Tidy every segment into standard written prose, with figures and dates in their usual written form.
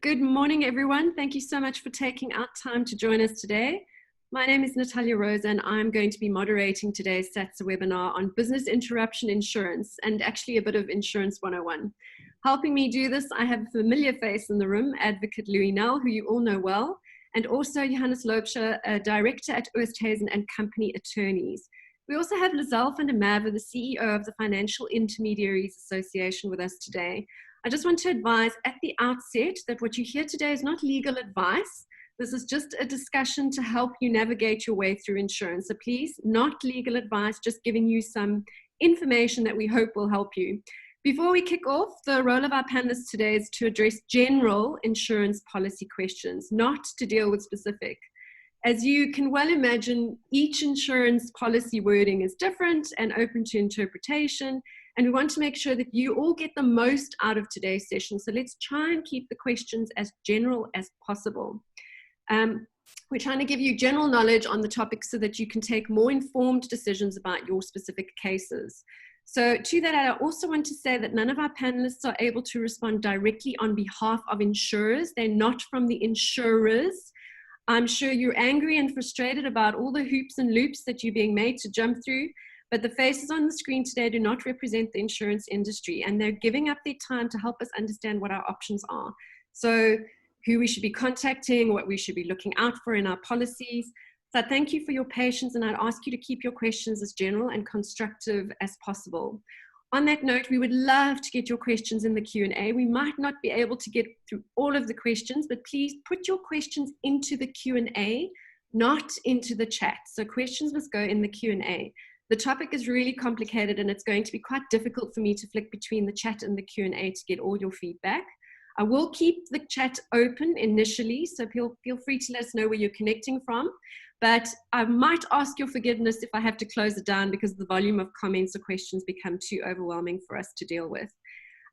Good morning, everyone. Thank you so much for taking out time to join us today. My name is Natalia Rose, and I'm going to be moderating today's SATSA webinar on business interruption insurance and actually a bit of Insurance 101. Helping me do this, I have a familiar face in the room, Advocate Louis Nell, who you all know well, and also Johannes Loubser, a director at Oosthuizen and Company Attorneys. We also have Lizelle van der Merwe, the CEO of the Financial Intermediaries Association, with us today. I just want to advise at the outset that what you hear today is not legal advice. This is just a discussion to help you navigate your way through insurance. So please, not legal advice, just giving you some information that we hope will help you. Before we kick off, the role of our panelists today is to address general insurance policy questions, not to deal with specific. As you can well imagine, each insurance policy wording is different and open to interpretation, and we want to make sure that you all get the most out of today's session. So let's try and keep the questions as general as possible. We're trying to give you general knowledge on the topic so that you can take more informed decisions about your specific cases. So to that, I also want to say that none of our panelists are able to respond directly on behalf of insurers. They're not from the insurers. I'm sure you're angry and frustrated about all the hoops and loops that you're being made to jump through, but the faces on the screen today do not represent the insurance industry, and they're giving up their time to help us understand what our options are. So who we should be contacting, what we should be looking out for in our policies. So thank you for your patience, and I'd ask you to keep your questions as general and constructive as possible. On that note, we would love to get your questions in the Q&A. We might not be able to get through all of the questions, but please put your questions into the Q&A, not into the chat. So questions must go in the Q&A. The topic is really complicated, and it's going to be quite difficult for me to flick between the chat and the Q&A to get all your feedback. I will keep the chat open initially, so feel free to let us know where you're connecting from. But I might ask your forgiveness if I have to close it down because the volume of comments or questions become too overwhelming for us to deal with.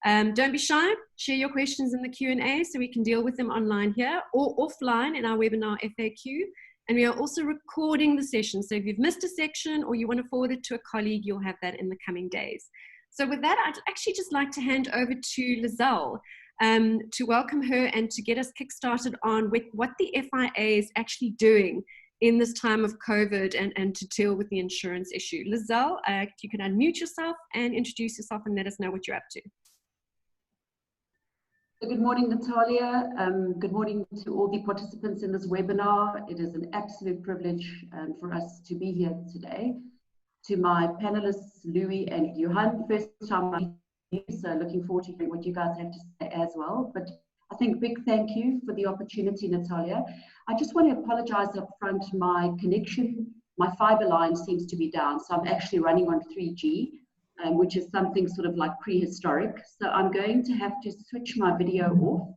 Don't be shy. Share your questions in the Q&A so we can deal with them online here or offline in our webinar FAQ. And we are also recording the session. So if you've missed a section or you want to forward it to a colleague, you'll have that in the coming days. So with that, I'd actually just like to hand over to Lizelle to welcome her and to get us kickstarted on with what the FIA is actually doing in this time of COVID and to deal with the insurance issue. Lizelle, if you can unmute yourself and introduce yourself and let us know what you're up to. Good morning, Natalia. Good morning to all the participants in this webinar. It is an absolute privilege for us to be here today. To my panelists, Louis and Johan, first time I meet you, so looking forward to hearing what you guys have to say as well. But I think big thank you for the opportunity, Natalia. I just want to apologize up front. My connection, my fiber line seems to be down, so I'm actually running on 3G. Which is something sort of like prehistoric. So I'm going to have to switch my video off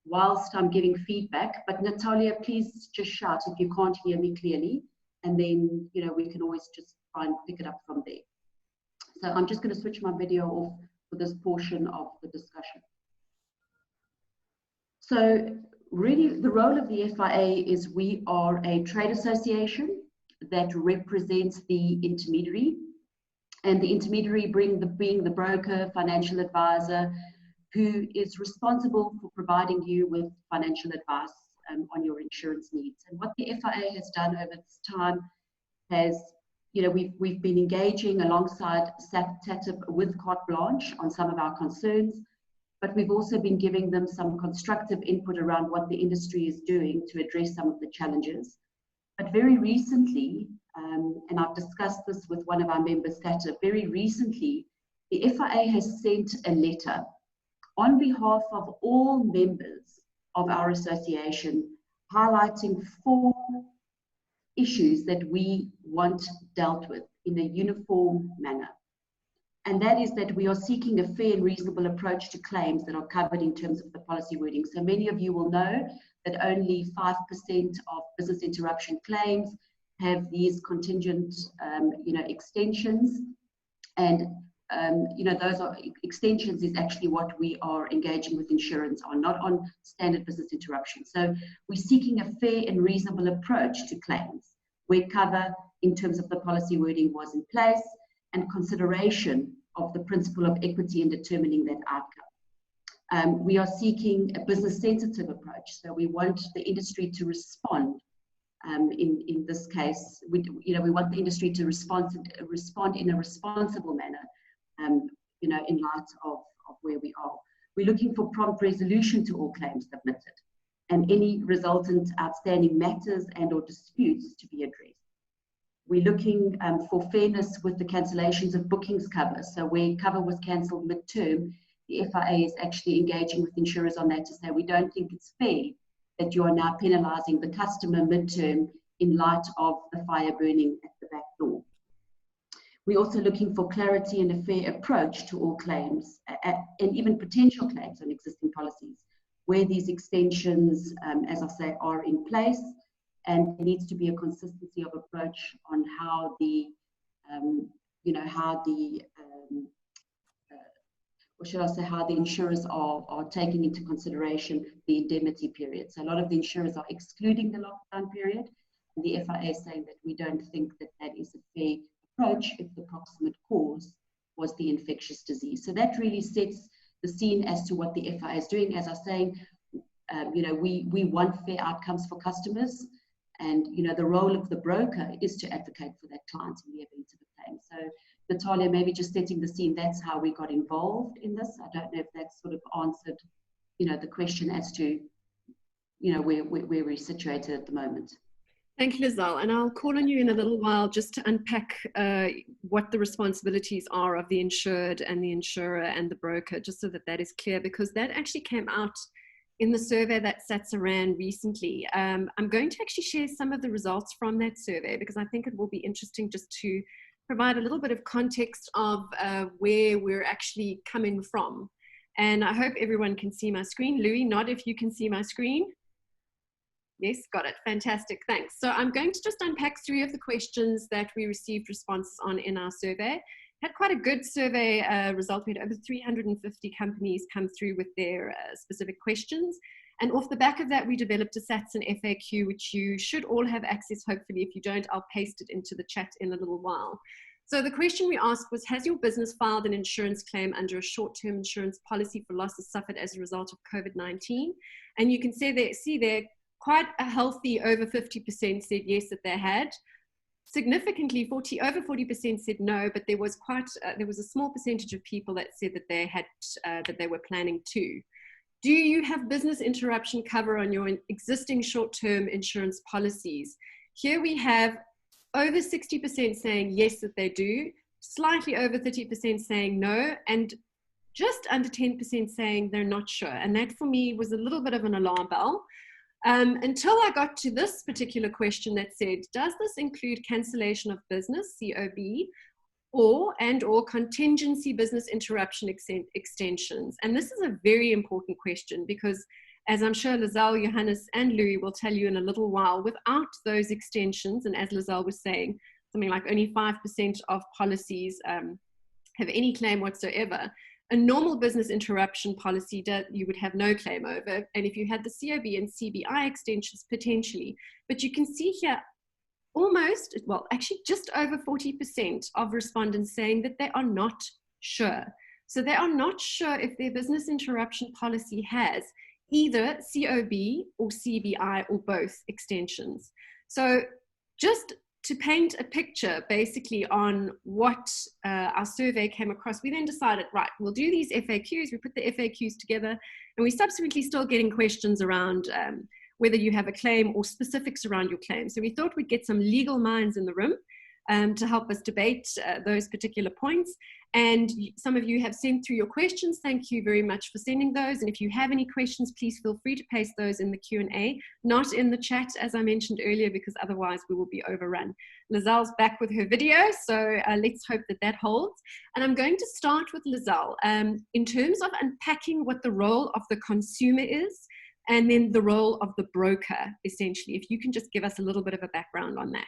whilst I'm giving feedback. But Natalia, please just shout if you can't hear me clearly. And then, you know, we can always just try and pick it up from there. So I'm just going to switch my video off for this portion of the discussion. So really the role of the FIA is we are a trade association that represents the intermediary. And the intermediary being the broker, financial advisor, who is responsible for providing you with financial advice on your insurance needs. And what the FIA has done over this time has, you know, we've been engaging alongside SATSA with carte blanche on some of our concerns, but we've also been giving them some constructive input around what the industry is doing to address some of the challenges. But very recently, and I've discussed this with one of our members, SATSA, very recently, the FIA has sent a letter on behalf of all members of our association, highlighting 4 issues that we want dealt with in a uniform manner. And that is that we are seeking a fair and reasonable approach to claims that are covered in terms of the policy wording. So many of you will know that only 5% of business interruption claims have these contingent, extensions, and those are extensions is actually what we are engaging with insurance on, not on standard business interruption. So we're seeking a fair and reasonable approach to claims where cover in terms of the policy wording was in place and consideration of the principle of equity in determining that outcome. We are seeking a business-sensitive approach. So we want the industry to respond. In this case, we want the industry to respond in a responsible manner, in light of where we are. We're looking for prompt resolution to all claims submitted and any resultant outstanding matters and or disputes to be addressed. We're looking for fairness with the cancellations of bookings cover. So where cover was cancelled mid-term, the FIA is actually engaging with insurers on that to say we don't think it's fair that you are now penalising the customer mid-term in light of the fire burning at the back door. We're also looking for clarity and a fair approach to all claims and even potential claims on existing policies, where these extensions, as I say, are in place, and there needs to be a consistency of approach on how the, how the insurers are taking into consideration the indemnity period. So a lot of the insurers are excluding the lockdown period, and the FIA is saying that we don't think that that is a fair approach if the proximate cause was the infectious disease. So that really sets the scene as to what the FIA is doing. As I was saying, we want fair outcomes for customers, and the role of the broker is to advocate for that client in the event of a claim. So Natalia, maybe just setting the scene, that's how we got involved in this. I don't know if that sort of answered the question as to where we're situated at the moment. Thank you, Lizelle. And I'll call on you in a little while just to unpack what the responsibilities are of the insured and the insurer and the broker, just so that is clear, because that actually came out in the survey that SATSA ran recently. I'm going to actually share some of the results from that survey because I think it will be interesting just to provide a little bit of context of where we're actually coming from. And I hope everyone can see my screen. Louis, nod if you can see my screen. Yes, got it. Fantastic. Thanks. So I'm going to just unpack 3 of the questions that we received responses on in our survey. Had quite a good survey result. We had over 350 companies come through with their specific questions. And off the back of that, we developed a SATS and FAQ, which you should all have access. Hopefully, if you don't, I'll paste it into the chat in a little while. So the question we asked was, has your business filed an insurance claim under a short-term insurance policy for losses suffered as a result of COVID-19? And you can see there, quite a healthy over 50% said yes, that they had. Significantly, over 40% said no, but there was a small percentage of people that said that they had that they were planning to. Do you have business interruption cover on your existing short-term insurance policies? Here we have over 60% saying yes, that they do, slightly over 30% saying no, and just under 10% saying they're not sure. And that for me was a little bit of an alarm bell. Until I got to this particular question that said, does this include cancellation of business, COB, or contingency business interruption extensions? And this is a very important question because, as I'm sure Lizelle, Johannes, and Louis will tell you in a little while, without those extensions, and as Lizelle was saying, something like only 5% of policies have any claim whatsoever. A normal business interruption policy, you would have no claim over. And if you had the COB and CBI extensions, potentially. But you can see here almost, well, actually just over 40% of respondents saying that they are not sure. So they are not sure if their business interruption policy has either COB or CBI or both extensions. So just to paint a picture basically on what our survey came across, we then decided, right, we'll do these FAQs. We put the FAQs together, and we subsequently still getting questions around whether you have a claim or specifics around your claim. So we thought we'd get some legal minds in the room to help us debate those particular points. And some of you have sent through your questions. Thank you very much for sending those. And if you have any questions, please feel free to paste those in the Q&A, not in the chat, as I mentioned earlier, because otherwise we will be overrun. Lizelle's back with her video, so let's hope that that holds. And I'm going to start with Lizelle in terms of unpacking what the role of the consumer is, and then the role of the broker, essentially. If you can just give us a little bit of a background on that.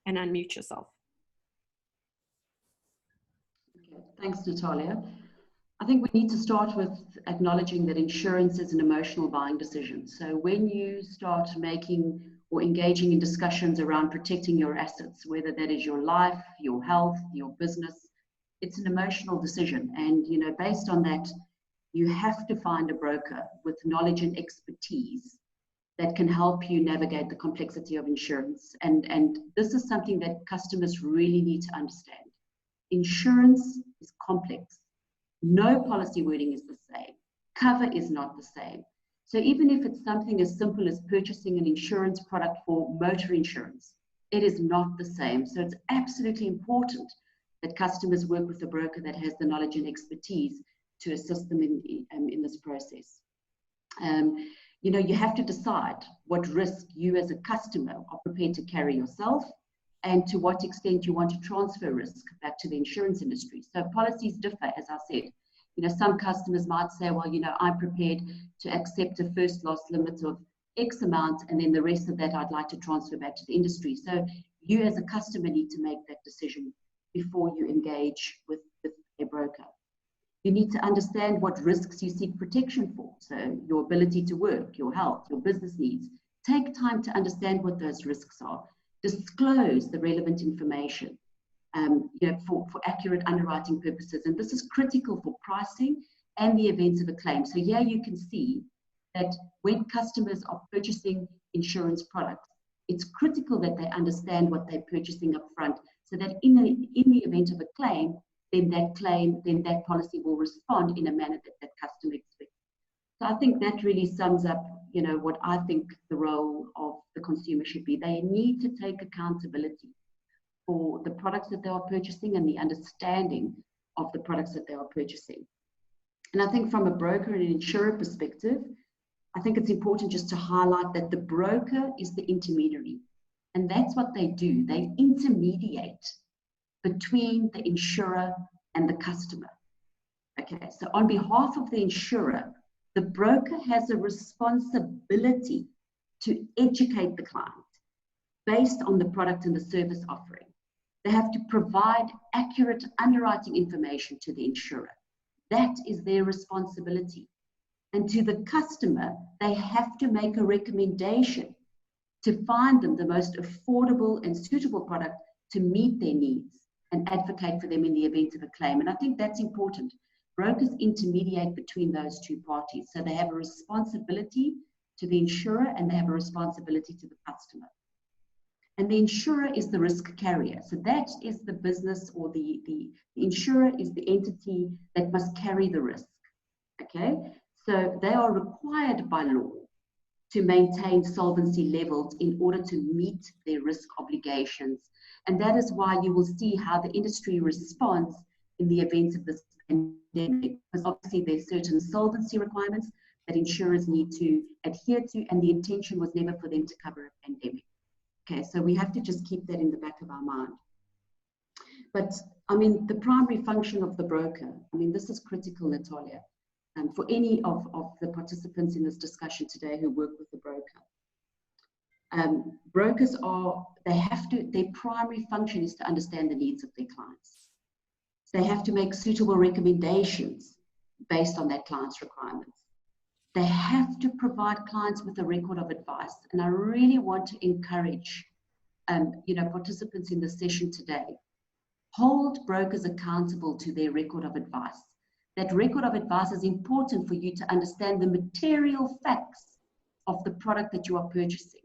And unmute yourself. Okay, thanks, Natalia. I think we need to start with acknowledging that insurance is an emotional buying decision. So when you start making or engaging in discussions around protecting your assets, whether that is your life, your health, your business, it's an emotional decision. And, you know, based on that, you have to find a broker with knowledge and expertise that can help you navigate the complexity of insurance. And this is something that customers really need to understand. Insurance is complex. No policy wording is the same. Cover is not the same. So even if it's something as simple as purchasing an insurance product for motor insurance, it is not the same. So it's absolutely important that customers work with a broker that has the knowledge and expertise to assist them in this process. You know, you have to decide what risk you as a customer are prepared to carry yourself and to what extent you want to transfer risk back to the insurance industry. So policies differ, as I said. You know, some customers might say, well, you know, I'm prepared to accept a first loss limit of X amount, and then the rest of that I'd like to transfer back to the industry. So you as a customer need to make that decision before you engage with a broker. You need to understand what risks you seek protection for. So your ability to work, your health, your business needs. Take time to understand what those risks are. Disclose the relevant information you know, for accurate underwriting purposes. And this is critical for pricing and the events of a claim. So here you can see that when customers are purchasing insurance products, it's critical that they understand what they're purchasing up front, so that in the event of a claim, then that policy will respond in a manner that that customer expects. So I think that really sums up, you know, what I think the role of the consumer should be. They need to take accountability for the products that they are purchasing and the understanding of the products that they are purchasing. And I think from a broker and insurer perspective, I think it's important just to highlight that the broker is the intermediary. And that's what they do. They intermediate between the insurer and the customer. Okay, so on behalf of the insurer, the broker has a responsibility to educate the client based on the product and the service offering. They have to provide accurate underwriting information to the insurer. That is their responsibility. And to the customer, they have to make a recommendation to find them the most affordable and suitable product to meet their needs and advocate for them in the event of a claim. And I think that's important. Brokers intermediate between those two parties. So they have a responsibility to the insurer and they have a responsibility to the customer. And the insurer is the risk carrier. So that is the business, or the insurer is the entity that must carry the risk. Okay, so they are required by law to maintain solvency levels in order to meet their risk obligations. And that is why you will see how the industry responds in the event of this pandemic, because obviously there's certain solvency requirements that insurers need to adhere to, and the intention was never for them to cover a pandemic. Okay, so we have to just keep that in the back of our mind. But I mean, the primary function of the broker, I mean, this is critical, Natalia, for any of the participants in this discussion today who work with the broker. Brokers their primary function is to understand the needs of their clients. They have to make suitable recommendations based on that client's requirements. They have to provide clients with a record of advice. And I really want to encourage you know, participants in the session today, hold brokers accountable to their record of advice. That record of advice is important for you to understand the material facts of the product that you are purchasing.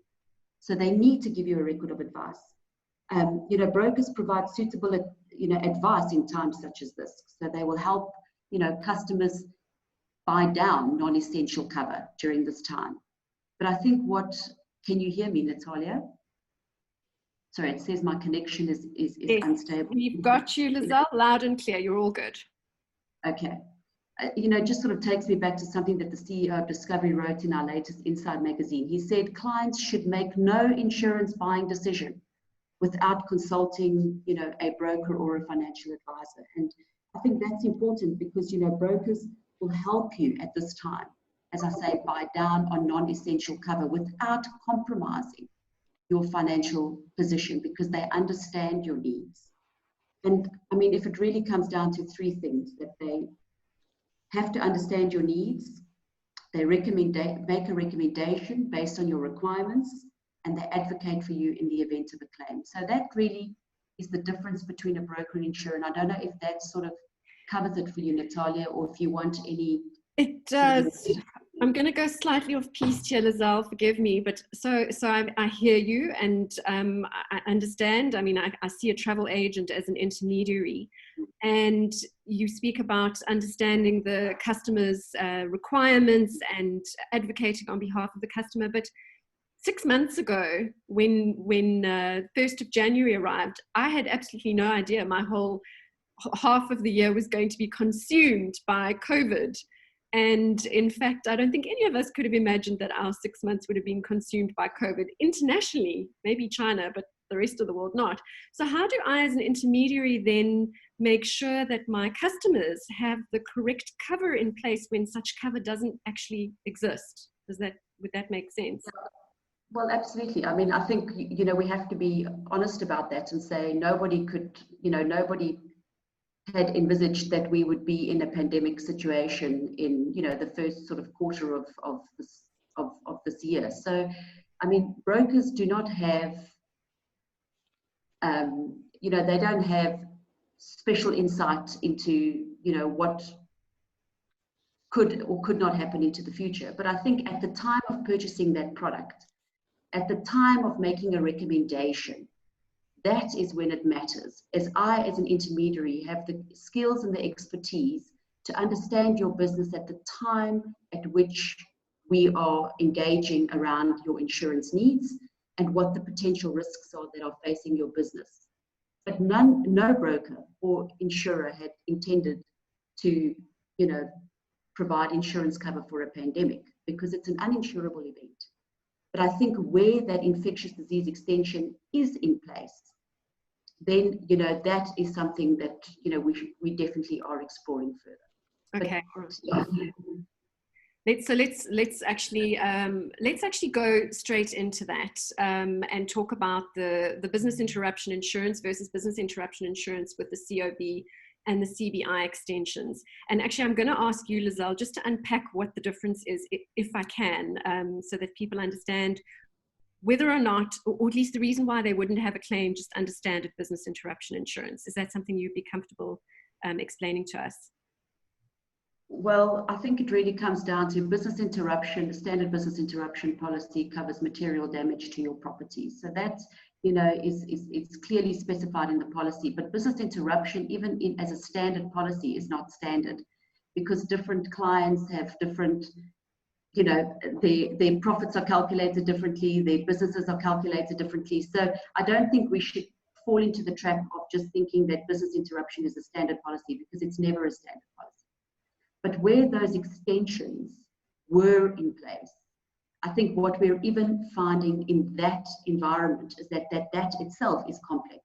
So they need to give you a record of advice. You know, brokers provide suitable, you know, advice in times such as this. So they will help, you know, customers buy down non-essential cover during this time. But I think can you hear me, Natalia? Sorry, it says my connection is Yes, unstable. We've got you, Lizelle, loud and clear. You're all good. Okay. You know, just sort of takes me back to something that the CEO of Discovery wrote in our latest Inside magazine. He said clients should make no insurance buying decision without consulting, you know, a broker or a financial advisor. And I think that's important because, you know, brokers will help you at this time, as I say, buy down on non-essential cover without compromising your financial position, because they understand your needs. And I mean, if it really comes down to three things, that they have to understand your needs, they make a recommendation based on your requirements, and they advocate for you in the event of a claim. So that really is the difference between a broker and insurer. And I don't know if that sort of covers it for you, Natalia, or if you want any. It does. I'm going to go slightly off piece here, Lizelle, forgive me, but so I hear you, and I understand. I mean, I see a travel agent as an intermediary, and you speak about understanding the customer's requirements and advocating on behalf of the customer. But 6 months ago, when 1st of January arrived, I had absolutely no idea my whole half of the year was going to be consumed by COVID. And in fact, I don't think any of us could have imagined that our 6 months would have been consumed by COVID internationally, maybe China, but the rest of the world not. So how do I, as an intermediary, then make sure that my customers have the correct cover in place when such cover doesn't actually exist? Would that make sense? Well, absolutely. I mean, I think, we have to be honest about that and say nobody had envisaged that we would be in a pandemic situation in, the first sort of quarter of this year. So, I mean, brokers do not have, they don't have special insight into, what could or could not happen into the future. But I think at the time of purchasing that product, at the time of making a recommendation, that is when it matters. As I, as an intermediary, have the skills and the expertise to understand your business at the time at which we are engaging around your insurance needs and what the potential risks are that are facing your business. But no broker or insurer had intended to, provide insurance cover for a pandemic because it's an uninsurable event. But I think where that infectious disease extension is in place, then, that is something that, we definitely are exploring further. Okay. Let's actually go straight into that and talk about the business interruption insurance versus business interruption insurance with the COB and the CBI extensions. And actually, I'm going to ask you, Lizelle, just to unpack what the difference is, if I can, so that people understand whether or not, or at least the reason why they wouldn't have a claim, just understand it, business interruption insurance. Is that something you'd be comfortable explaining to us? Well, I think it really comes down to business interruption. The standard business interruption policy covers material damage to your property. So that, it's clearly specified in the policy. But business interruption, even as a standard policy, is not standard because different clients have different, their profits are calculated differently, their businesses are calculated differently. So I don't think we should fall into the trap of just thinking that business interruption is a standard policy because it's never a standard policy. But where those extensions were in place, I think what we're even finding in that environment is that itself is complex,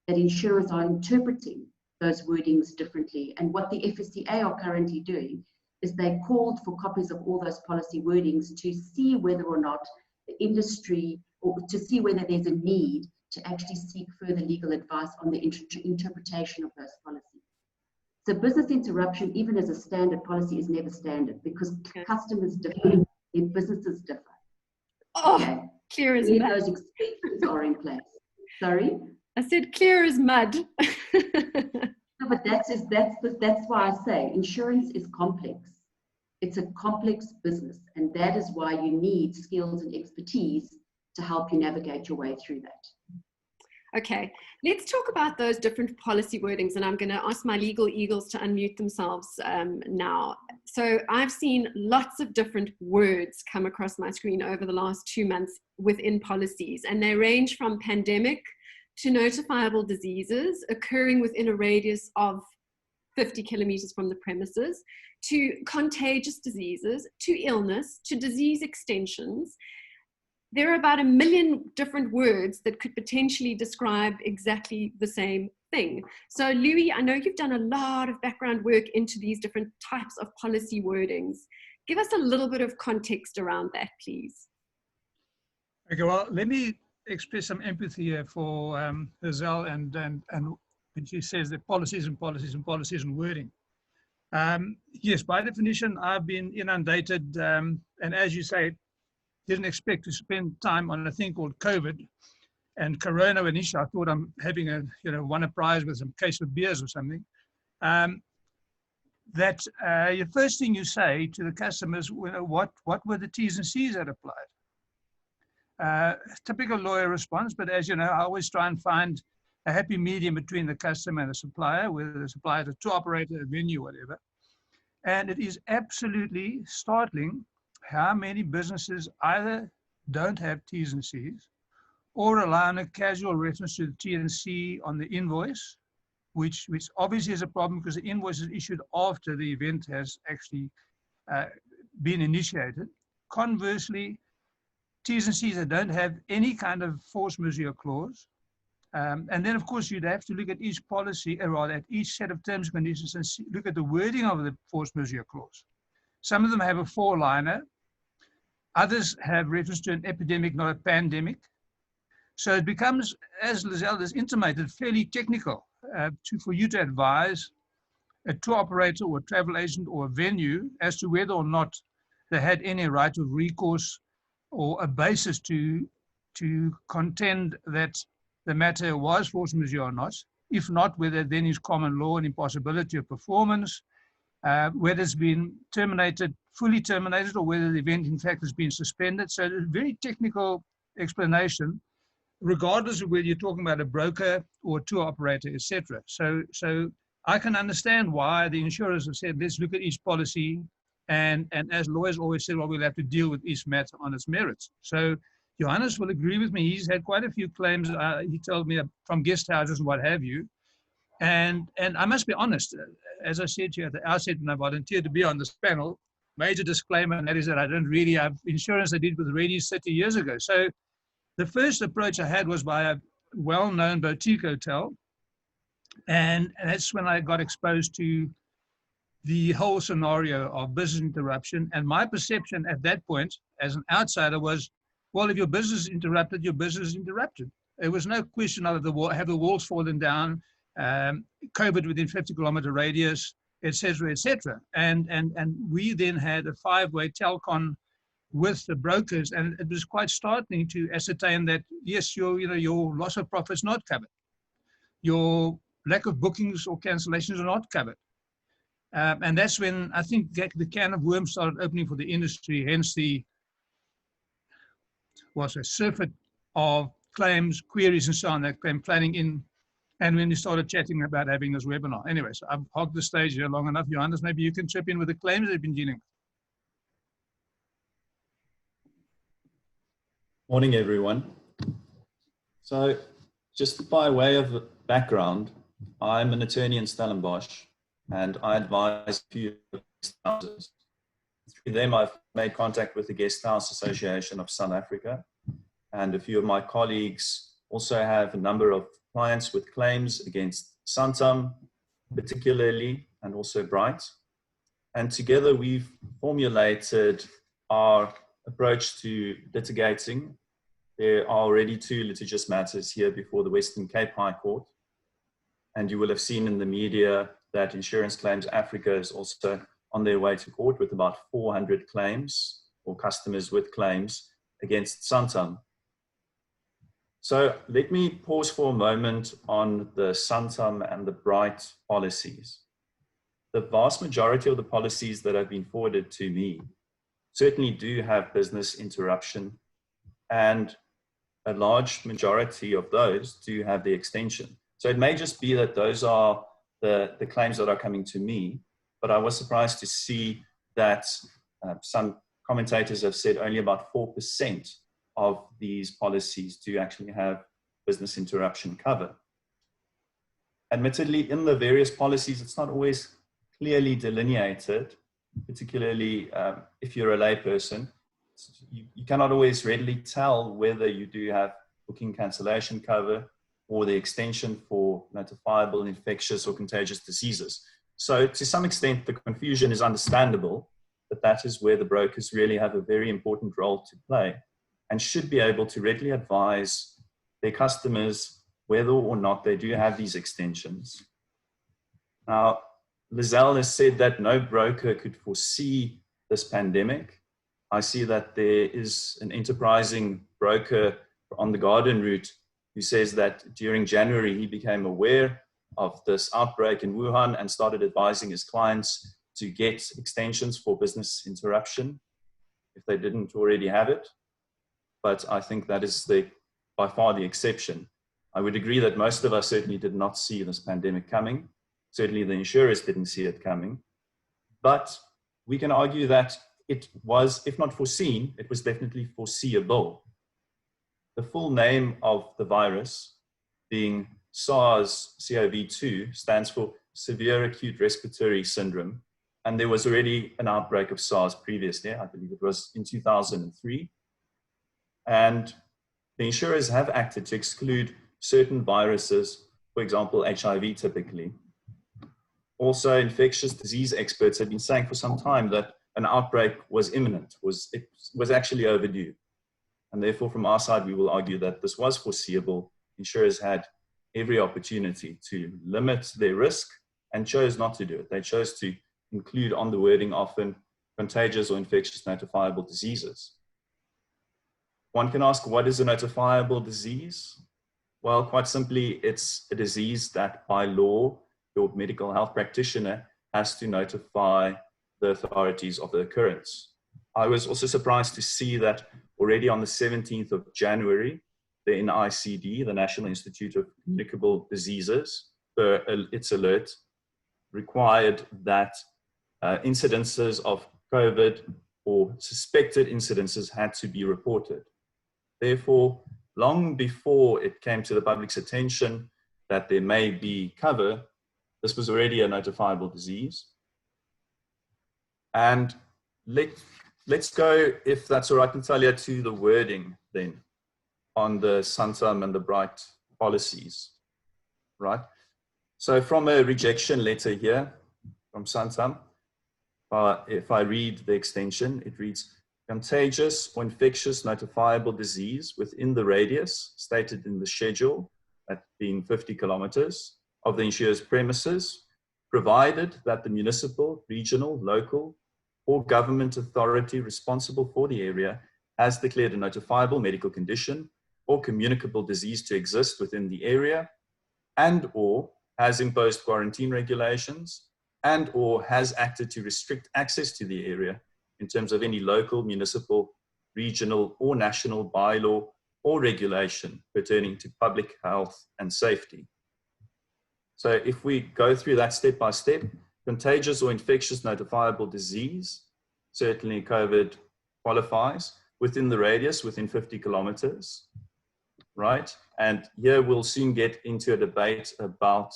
that insurers are interpreting those wordings differently. And what the FSCA are currently doing is they called for copies of all those policy wordings to see whether or not the industry, or to see whether there's a need to actually seek further legal advice on the interpretation of those policies. So business interruption, even as a standard policy, is never standard because customers differ, their businesses differ. Oh, okay. Clear as mud. Those extensions are in place. Sorry? I said clear as mud. No, but that's why I say insurance is complex. It's a complex business, and that is why you need skills and expertise to help you navigate your way through that. Okay, let's talk about those different policy wordings, and I'm going to ask my legal eagles to unmute themselves now. So I've seen lots of different words come across my screen over the last 2 months within policies, and they range from pandemic to notifiable diseases occurring within a radius of 50 kilometers from the premises, to contagious diseases, to illness, to disease extensions. There are about 1 million different words that could potentially describe exactly the same thing. So Louis, I know you've done a lot of background work into these different types of policy wordings. Give us a little bit of context around that, please. Okay, well, let me express some empathy here for Lizelle and when she says that policies and wording. Yes, by definition, I've been inundated, and as you say, didn't expect to spend time on a thing called COVID. and Corona initially, I thought I'm having won a prize with some case of beers or something. That the first thing you say to the customers, what were the T's and C's that applied? Typical lawyer response, but as you know, I always try and find a happy medium between the customer and the supplier, whether the supplier is a tour operator, a venue, whatever. And it is absolutely startling how many businesses either don't have T's and C's or rely on a casual reference to the T and C on the invoice, which obviously is a problem because the invoice is issued after the event has actually been initiated. Conversely, T's and C's that don't have any kind of force majeure clause. And then, of course, you'd have to look at each policy, or rather at each set of terms and conditions and look at the wording of the force majeure clause. Some of them have a four-liner. Others have reference to an epidemic, not a pandemic. So it becomes, as Lizelle has intimated, fairly technical for you to advise a tour operator or a travel agent or a venue as to whether or not they had any right of recourse or a basis to contend that the matter was force majeure or not. If not, whether then is common law and impossibility of performance, whether it's been terminated, fully terminated, or whether the event in fact has been suspended. So it's a very technical explanation, regardless of whether you're talking about a broker or a tour operator, etc. So I can understand why the insurers have said, let's look at each policy, and as lawyers always said, well, we'll have to deal with each matter on its merits. So Johannes will agree with me. He's had quite a few claims, he told me, from guest houses and what have you. And I must be honest, as I said to you at the outset when I volunteered to be on this panel, major disclaimer, and that is that I don't really have insurance I did with Reddy's 30 years ago. So the first approach I had was by a well-known boutique hotel. And that's when I got exposed to the whole scenario of business interruption. And my perception at that point, as an outsider, was, well, if your business is interrupted, your business is interrupted. There was no question of have the walls fallen down, COVID within 50-kilometer radius, et cetera, et cetera. And we then had a 5-way telcon with the brokers, and it was quite startling to ascertain that, yes, your loss of profits not covered. Your lack of bookings or cancellations are not covered. And that's when I think the can of worms started opening for the industry, hence the was a surfeit of claims, queries, and so on that came planning in. And when we started chatting about having this webinar. Anyway, so I've hogged the stage here long enough. Johannes, maybe you can chip in with the claims they've been dealing with. Morning, everyone. So just by way of background, I'm an attorney in Stellenbosch, and I advise a few guest houses. Through them, I've made contact with the Guest House Association of South Africa, and a few of my colleagues also have a number of clients with claims against Santam, particularly, and also Bright. And together we've formulated our approach to litigating. There are already 2 litigious matters here before the Western Cape High Court. And you will have seen in the media that Insurance Claims Africa is also on their way to court with about 400 claims or customers with claims against Santam. So let me pause for a moment on the Santam and the Bright policies. The vast majority of the policies that have been forwarded to me certainly do have business interruption, and a large majority of those do have the extension. So it may just be that those are the claims that are coming to me, but I was surprised to see that some commentators have said only about 4% of these policies do actually have business interruption cover. Admittedly, in the various policies, it's not always clearly delineated, particularly if you're a layperson. You cannot always readily tell whether you do have booking cancellation cover or the extension for notifiable infectious or contagious diseases. So to some extent, the confusion is understandable, but that is where the brokers really have a very important role to play and should be able to readily advise their customers whether or not they do have these extensions. Now, Lizelle has said that no broker could foresee this pandemic. I see that there is an enterprising broker on the Garden route who says that during January, he became aware of this outbreak in Wuhan and started advising his clients to get extensions for business interruption if they didn't already have it. But I think that is by far the exception. I would agree that most of us certainly did not see this pandemic coming. Certainly the insurers didn't see it coming. But we can argue that it was, if not foreseen, it was definitely foreseeable. The full name of the virus, being SARS-CoV-2, stands for Severe Acute Respiratory Syndrome. And there was already an outbreak of SARS previously. I believe it was in 2003. And the insurers have acted to exclude certain viruses, for example, HIV typically. Also, infectious disease experts have been saying for some time that an outbreak was imminent, it was actually overdue. And therefore, from our side, we will argue that this was foreseeable. Insurers had every opportunity to limit their risk and chose not to do it. They chose to include on the wording often contagious or infectious notifiable diseases. One can ask, what is a notifiable disease? Well, quite simply, it's a disease that by law, your medical health practitioner has to notify the authorities of the occurrence. I was also surprised to see that already on the 17th of January, the NICD, the National Institute of Communicable Diseases, its alert required that incidences of COVID or suspected incidences had to be reported. Therefore, long before it came to the public's attention that there may be cover, this was already a notifiable disease. And let's go, if that's all right, Natalia, to the wording then on the Santam and the Bright policies, right? So from a rejection letter here from Santam, if I read the extension, it reads, contagious or infectious notifiable disease within the radius stated in the schedule, that being 50 kilometers, of the insurer's premises, provided that the municipal, regional, local, or government authority responsible for the area has declared a notifiable medical condition or communicable disease to exist within the area, and or has imposed quarantine regulations, and or has acted to restrict access to the area in terms of any local, municipal, regional, or national bylaw or regulation pertaining to public health and safety. So if we go through that step by step, contagious or infectious notifiable disease, certainly COVID qualifies, within the radius, within 50 kilometers, right? And here we'll soon get into a debate about,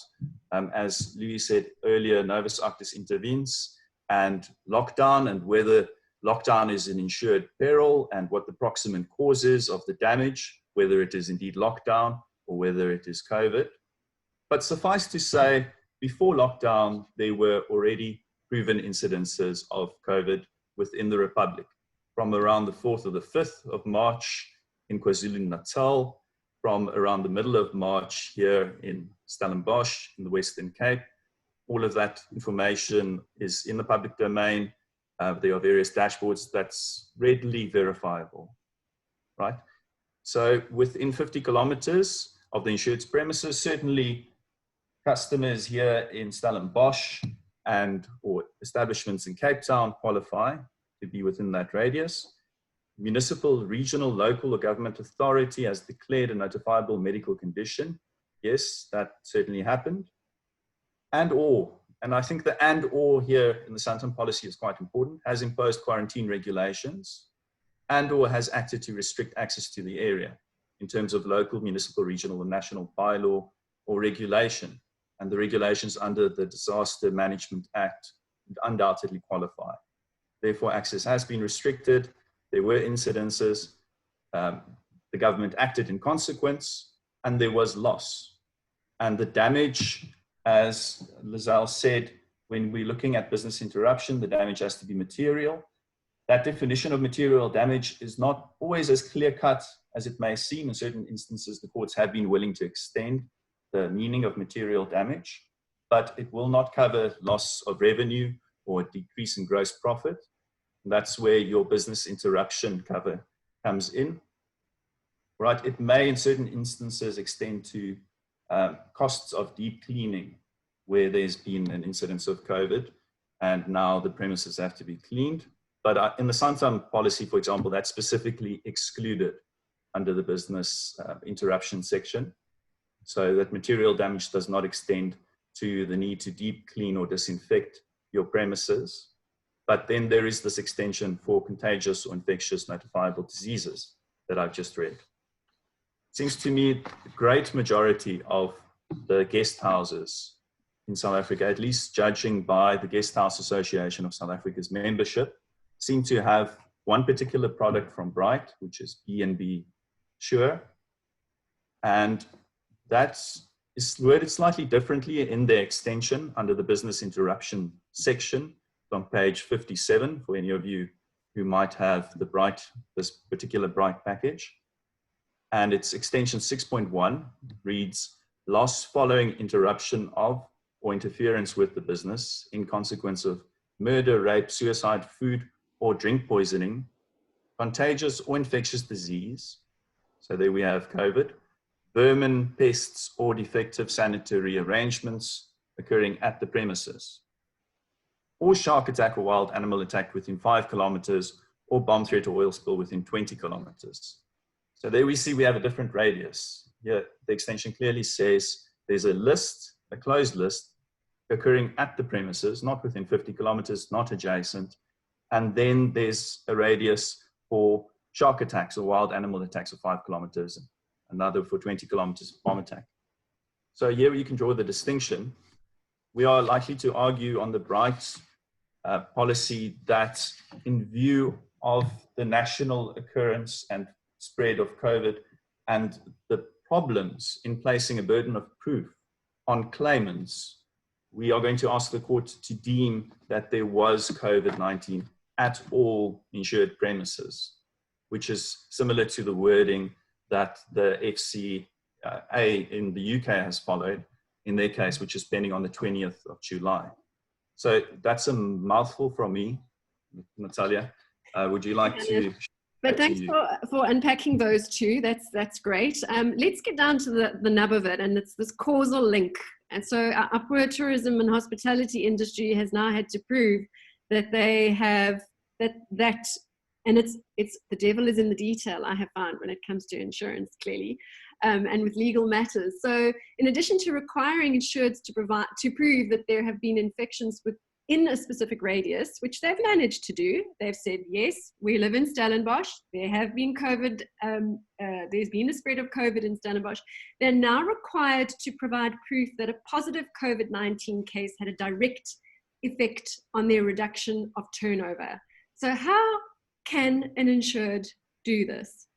as Louis said earlier, novus actus intervenes and lockdown, and whether lockdown is an insured peril and what the proximate cause is of the damage, whether it is indeed lockdown or whether it is COVID. But suffice to say, before lockdown, there were already proven incidences of COVID within the Republic, from around the 4th or the 5th of March in KwaZulu-Natal, from around the middle of March here in Stellenbosch in the Western Cape. All of that information is in the public domain. There are various dashboards that's readily verifiable, right? So within 50 kilometers of the insured's premises, certainly customers here in Stellenbosch or establishments in Cape Town qualify to be within that radius. Municipal, regional, local, or government authority has declared a notifiable medical condition. Yes, that certainly happened. And I think the and or here in the Santam policy is quite important, has imposed quarantine regulations and or has acted to restrict access to the area in terms of local, municipal, regional, or national bylaw or regulation. And the regulations under the Disaster Management Act undoubtedly qualify. Therefore, access has been restricted. There were incidences. The government acted in consequence, and there was loss. And the damage, as Lizelle said, when we're looking at business interruption, the damage has to be material. That definition of material damage is not always as clear-cut as it may seem. In certain instances, the courts have been willing to extend the meaning of material damage, but it will not cover loss of revenue or decrease in gross profit. And that's where your business interruption cover comes in. right? It may in certain instances extend to costs of deep cleaning where there's been an incidence of COVID and now the premises have to be cleaned. But in the Santam policy, for example, that's specifically excluded under the business interruption section. So that material damage does not extend to the need to deep clean or disinfect your premises. But then there is this extension for contagious or infectious notifiable diseases that I've just read. It seems to me the great majority of the guest houses in South Africa, at least judging by the Guest House Association of South Africa's membership, seem to have one particular product from Bright, which is B&B Sure. And that is worded slightly differently in the extension under the business interruption section on page 57 for any of you who might have the Bright, this particular Bright package. And its extension 6.1 reads, loss following interruption of or interference with the business in consequence of murder, rape, suicide, food or drink poisoning, contagious or infectious disease. So there we have COVID, vermin, pests or defective sanitary arrangements occurring at the premises, or shark attack or wild animal attack within 5 kilometers, or bomb threat or oil spill within 20 kilometers. So there we see we have a different radius. Here, the extension clearly says there's a list, a closed list, occurring at the premises, not within 50 kilometers, not adjacent. And then there's a radius for shark attacks or wild animal attacks of 5 kilometers, another for 20 kilometers bomb attack. So here you can draw the distinction. We are likely to argue on the Bright policy that in view of the national occurrence and spread of COVID and the problems in placing a burden of proof on claimants, we are going to ask the court to deem that there was COVID-19 at all insured premises, which is similar to the wording that the FCA in the UK has followed in their case, which is pending on the 20th of July. So that's a mouthful from me. Natalia, would you like to? But thanks for unpacking those two. That's great. Let's get down to the nub of it, and it's this causal link. And so our poor tourism and hospitality industry has now had to prove that they have that, and it's the devil is in the detail, I have found, when it comes to insurance, clearly, and with legal matters. So in addition to requiring insureds to prove that there have been infections within a specific radius, which they've managed to do, they've said, yes, we live in Stellenbosch, there have been COVID, there's been a spread of COVID in Stellenbosch. They're now required to provide proof that a positive COVID-19 case had a direct effect on their reduction of turnover. So how can an insured do this?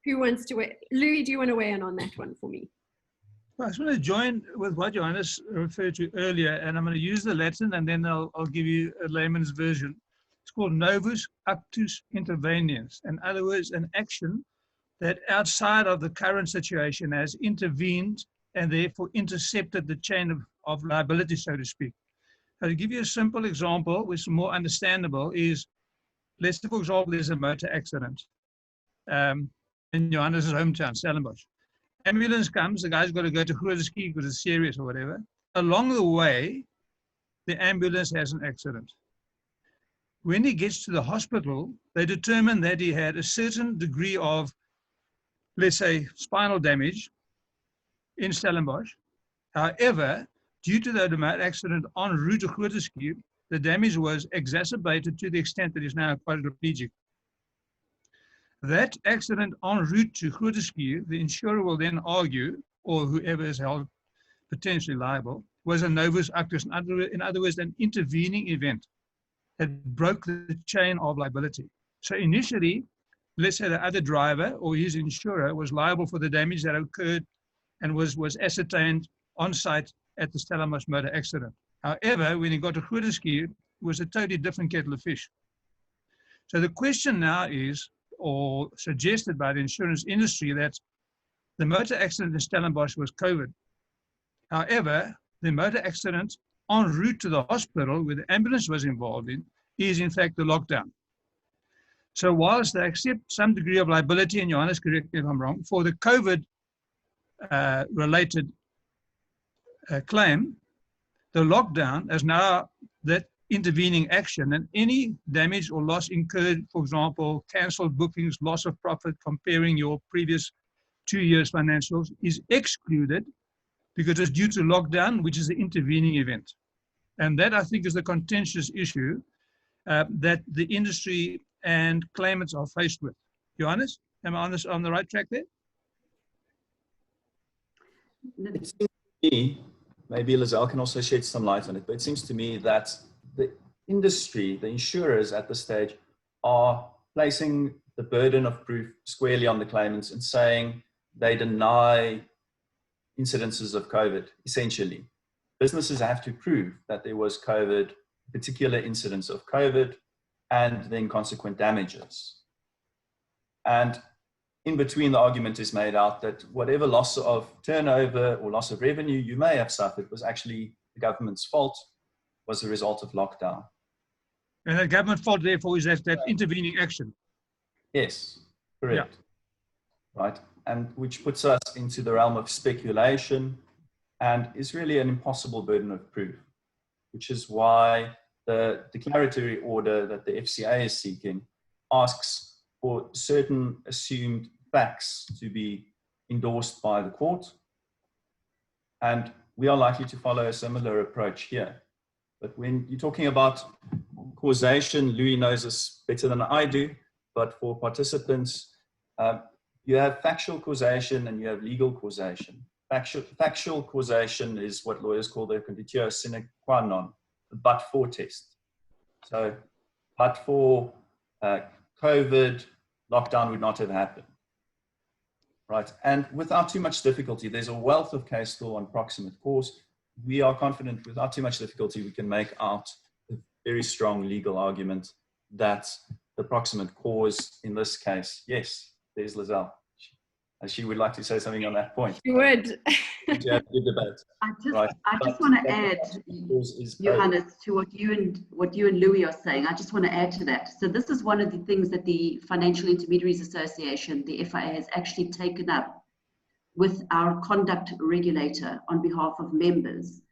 Who wants to weigh? Louis, do you want to weigh in on that one for me? Well, I just want to join with what Johannes referred to earlier, and I'm going to use the Latin and then I'll give you a layman's version. It's called novus actus interveniens. In other words, an action that outside of the current situation has intervened and therefore intercepted the chain of liability, so to speak. Now, to give you a simple example, which is more understandable, is, let's say, for example, there's a motor accident in Johannes' hometown, Stellenbosch. Ambulance comes, the guy's got to go to Grooteskie because it's serious or whatever. Along the way, the ambulance has an accident. When he gets to the hospital, they determine that he had a certain degree of, let's say, spinal damage in Stellenbosch. However, due to the accident en route to Grooteskie, the damage was exacerbated to the extent that he's now quadriplegic. That accident en route to Grooteskie, the insurer will then argue, or whoever is held potentially liable, was a novus actus, in other words, an intervening event that broke the chain of liability. So initially, let's say the other driver or his insurer was liable for the damage that occurred and was ascertained on site at the Stellenbosch motor accident. However, when he got to Grooteskie, it was a totally different kettle of fish. So the question now is, or suggested by the insurance industry, that the motor accident in Stellenbosch was COVID. However, the motor accident en route to the hospital where the ambulance was involved in is in fact the lockdown. So whilst they accept some degree of liability, and Johannes, correct me if I'm wrong, for the COVID related claim, the lockdown is now that intervening action, and any damage or loss incurred, for example, cancelled bookings, loss of profit, comparing your previous 2 years financials, is excluded because it's due to lockdown, which is the intervening event. And that, I think, is the contentious issue that the industry and claimants are faced with. Johannes, am I on the right track there? It seems to me, maybe Lizelle can also shed some light on it, but it seems to me that the industry, the insurers at this stage, are placing the burden of proof squarely on the claimants and saying they deny incidences of COVID, essentially. Businesses have to prove that there was COVID, particular incidents of COVID, and then consequent damages. And in between, the argument is made out that whatever loss of turnover or loss of revenue you may have suffered was actually the government's fault, was a result of lockdown. And the government fault, therefore, is that intervening action. Yes, correct. Yeah. Right, and which puts us into the realm of speculation and is really an impossible burden of proof, which is why the declaratory order that the FCA is seeking asks for certain assumed facts to be endorsed by the court. And we are likely to follow a similar approach here. But when you're talking about causation, Louis knows this better than I do, but for participants, you have factual causation and you have legal causation. Factual causation is what lawyers call the conditio sine qua non, the but-for test. So, but for COVID, lockdown would not have happened. Right, and without too much difficulty, there's a wealth of case law on proximate cause. We are confident without too much difficulty, we can make out a very strong legal argument that the proximate cause in this case, yes, there's Lizelle. She would like to say something on that point. She would. Yeah, good debate. I just want to add, Johannes, to what you and Louis are saying. I just want to add to that. So this is one of the things that the Financial Intermediaries Association, the FIA, has actually taken up with our conduct regulator on behalf of members.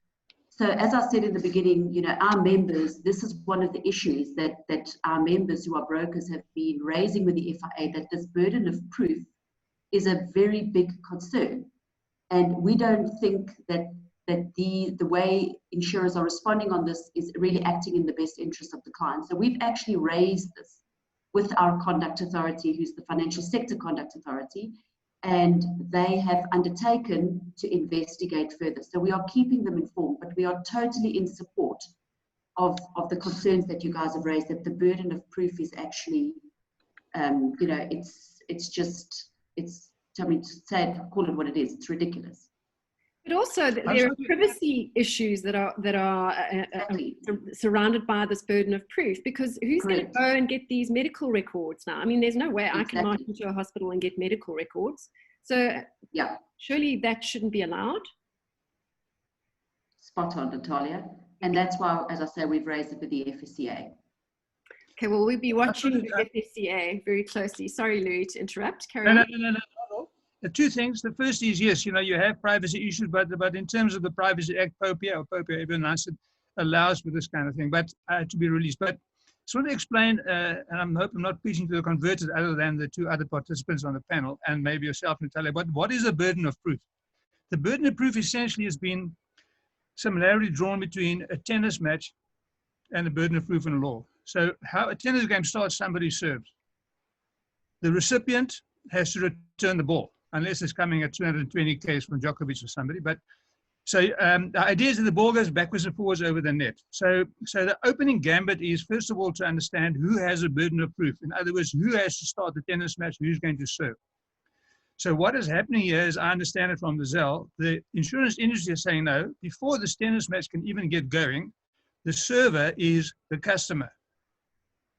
So as I said in the beginning, you know, our members, this is one of the issues that our members who are brokers have been raising with the FIA, that this burden of proof is a very big concern. And we don't think that the way insurers are responding on this is really acting in the best interest of the client. So we've actually raised this with our conduct authority, who's the Financial Sector Conduct Authority, and they have undertaken to investigate further. So we are keeping them informed, but we are totally in support of the concerns that you guys have raised, that the burden of proof is actually, you know, I mean, call it what it is. It's ridiculous. But also, there are privacy issues that are Exactly. surrounded by this burden of proof. Because who's going to go and get these medical records now? I mean, there's no way I can march into a hospital and get medical records. So, yeah, surely that shouldn't be allowed. Spot on, Natalia. And that's why, as I say, we've raised it with the FSCA. Okay, well, we'll be watching the FSCA very closely. Sorry, Louis, to interrupt. Carry on. No. The two things. The first is, yes, you know, you have privacy issues, but in terms of the Privacy Act, POPIA, even I said, allows for this kind of thing, but to be released. But I just want to explain, and I'm hoping I'm not preaching to the converted other than the two other participants on the panel, and maybe yourself, Natalia, but what is a burden of proof? The burden of proof essentially has been similarly drawn between a tennis match and the burden of proof in law. So how a tennis game starts, somebody serves. The recipient has to return the ball, unless it's coming at 220 Ks from Djokovic or somebody. But so the idea is that the ball goes backwards and forwards over the net. So the opening gambit is, first of all, to understand who has a burden of proof. In other words, who has to start the tennis match, who's going to serve. So what is happening here, as I understand it from Lizelle, the insurance industry is saying, no, before this tennis match can even get going, the server is the customer.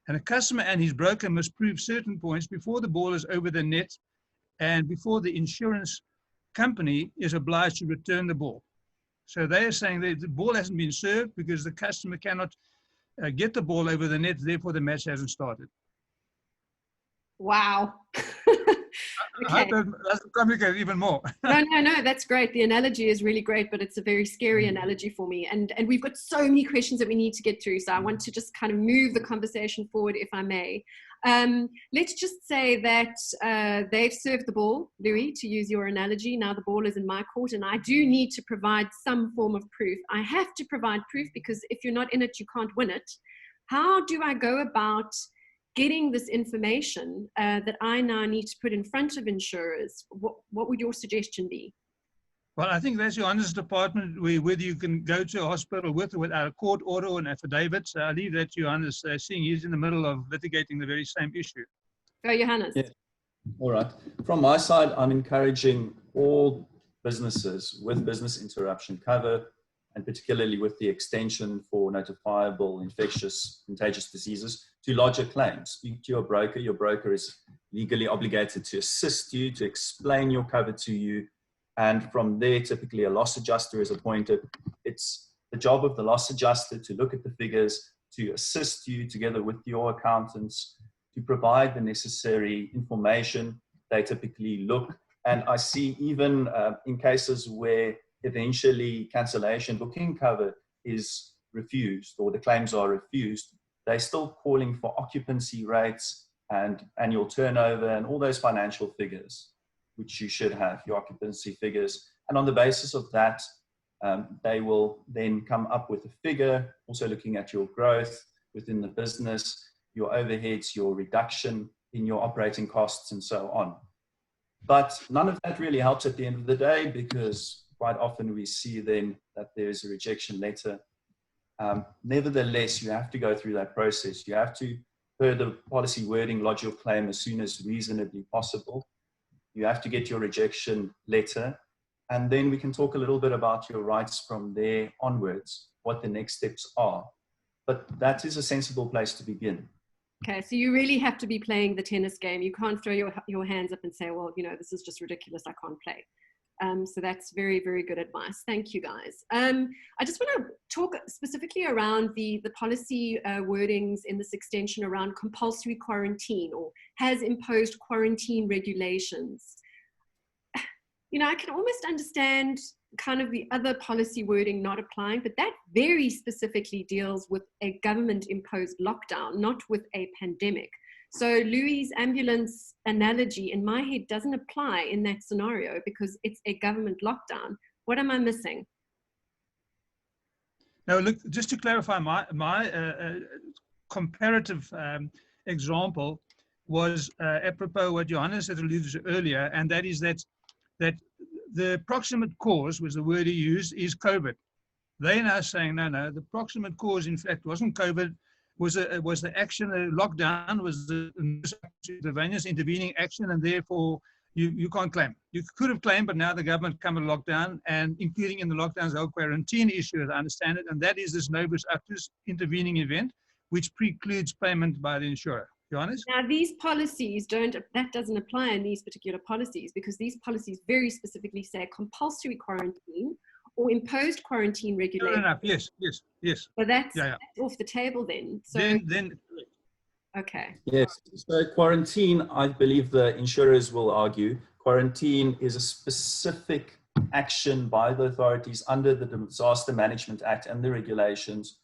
And the customer and his broker must prove certain points before the ball is over the net and before the insurance company is obliged to return the ball. So they are saying that the ball hasn't been served because the customer cannot get the ball over the net, therefore the match hasn't started. Wow. I Okay. hope that doesn't complicate it even more. No, that's great. The analogy is really great, but it's a very scary analogy for me. And we've got so many questions that we need to get through. So I want to just kind of move the conversation forward, if I may. Let's just say that they've served the ball, Louis, to use your analogy. Now the ball is in my court, and I do need to provide some form of proof. I have to provide proof because if you're not in it, you can't win it. How do I go about getting this information that I now need to put in front of insurers? What would your suggestion be? Well, I think that's your honest department, whether you can go to a hospital with or without a court order or an affidavit. So I leave that to Johannes, seeing he's in the middle of litigating the very same issue. Go, Johannes. Yeah. All right. From my side, I'm encouraging all businesses with business interruption cover, and particularly with the extension for notifiable infectious contagious diseases, to lodge a claim. Speak to your broker. Your broker is legally obligated to assist you, to explain your cover to you. And from there, typically a loss adjuster is appointed. It's the job of the loss adjuster to look at the figures, to assist you together with your accountants, to provide the necessary information. They typically look, and I see even in cases where eventually cancellation booking cover is refused or the claims are refused, they're still calling for occupancy rates and annual turnover and all those financial figures, which you should have, your occupancy figures. And on the basis of that, they will then come up with a figure, also looking at your growth within the business, your overheads, your reduction in your operating costs, and so on. But none of that really helps at the end of the day, because quite often we see then that there's a rejection letter. Nevertheless, you have to go through that process. You have to, per the policy wording, lodge your claim as soon as reasonably possible. You have to get your rejection letter, and then we can talk a little bit about your rights from there onwards, what the next steps are. But that is a sensible place to begin. Okay, so you really have to be playing the tennis game. You can't throw your hands up and say, well, you know, this is just ridiculous, I can't play. So that's very, very good advice. Thank you, guys. I just want to talk specifically around the policy wordings in this extension around compulsory quarantine, or has imposed quarantine regulations. You know, I can almost understand kind of the other policy wording not applying, but that very specifically deals with a government imposed lockdown, not with a pandemic. So Louis' ambulance analogy in my head doesn't apply in that scenario because it's a government lockdown. What am I missing? Now, look, just to clarify, my comparative example was apropos what Johannes had alluded to earlier, and that is that the proximate cause, was the word he used, is COVID. They're now saying, no, the proximate cause, in fact, wasn't COVID, was the action, the lockdown, was the intervening action, and therefore you can't claim. You could have claimed, but now the government come and lockdown, and including in the lockdowns, the whole quarantine issue, as I understand it, and that is this novus actus intervening event, which precludes payment by the insurer. Johannes? Now, these policies that doesn't apply in these particular policies, because these policies very specifically say compulsory quarantine or imposed quarantine regulations. Fair enough. Yes. So that's off the table then. So then okay. Yes. So quarantine, I believe the insurers will argue, quarantine is a specific action by the authorities under the Disaster Management Act and the regulations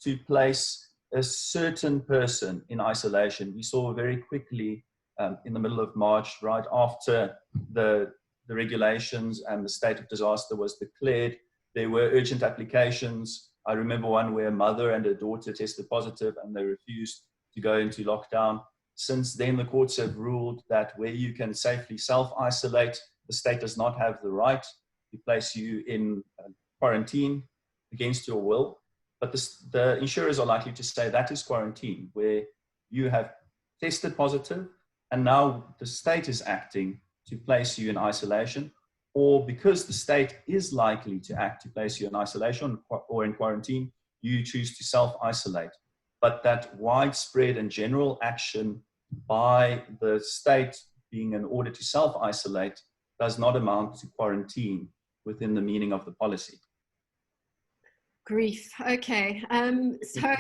to place a certain person in isolation. We saw very quickly in the middle of March, right after the regulations and the state of disaster was declared, there were urgent applications. I remember one where a mother and her daughter tested positive and they refused to go into lockdown. Since then, the courts have ruled that where you can safely self-isolate, the state does not have the right to place you in quarantine against your will. But the insurers are likely to say that is quarantine, where you have tested positive and now the state is acting to place you in isolation, or because the state is likely to act to place you in isolation or in quarantine, you choose to self-isolate. But that widespread and general action by the state being in order to self-isolate does not amount to quarantine within the meaning of the policy. Grief. Okay. So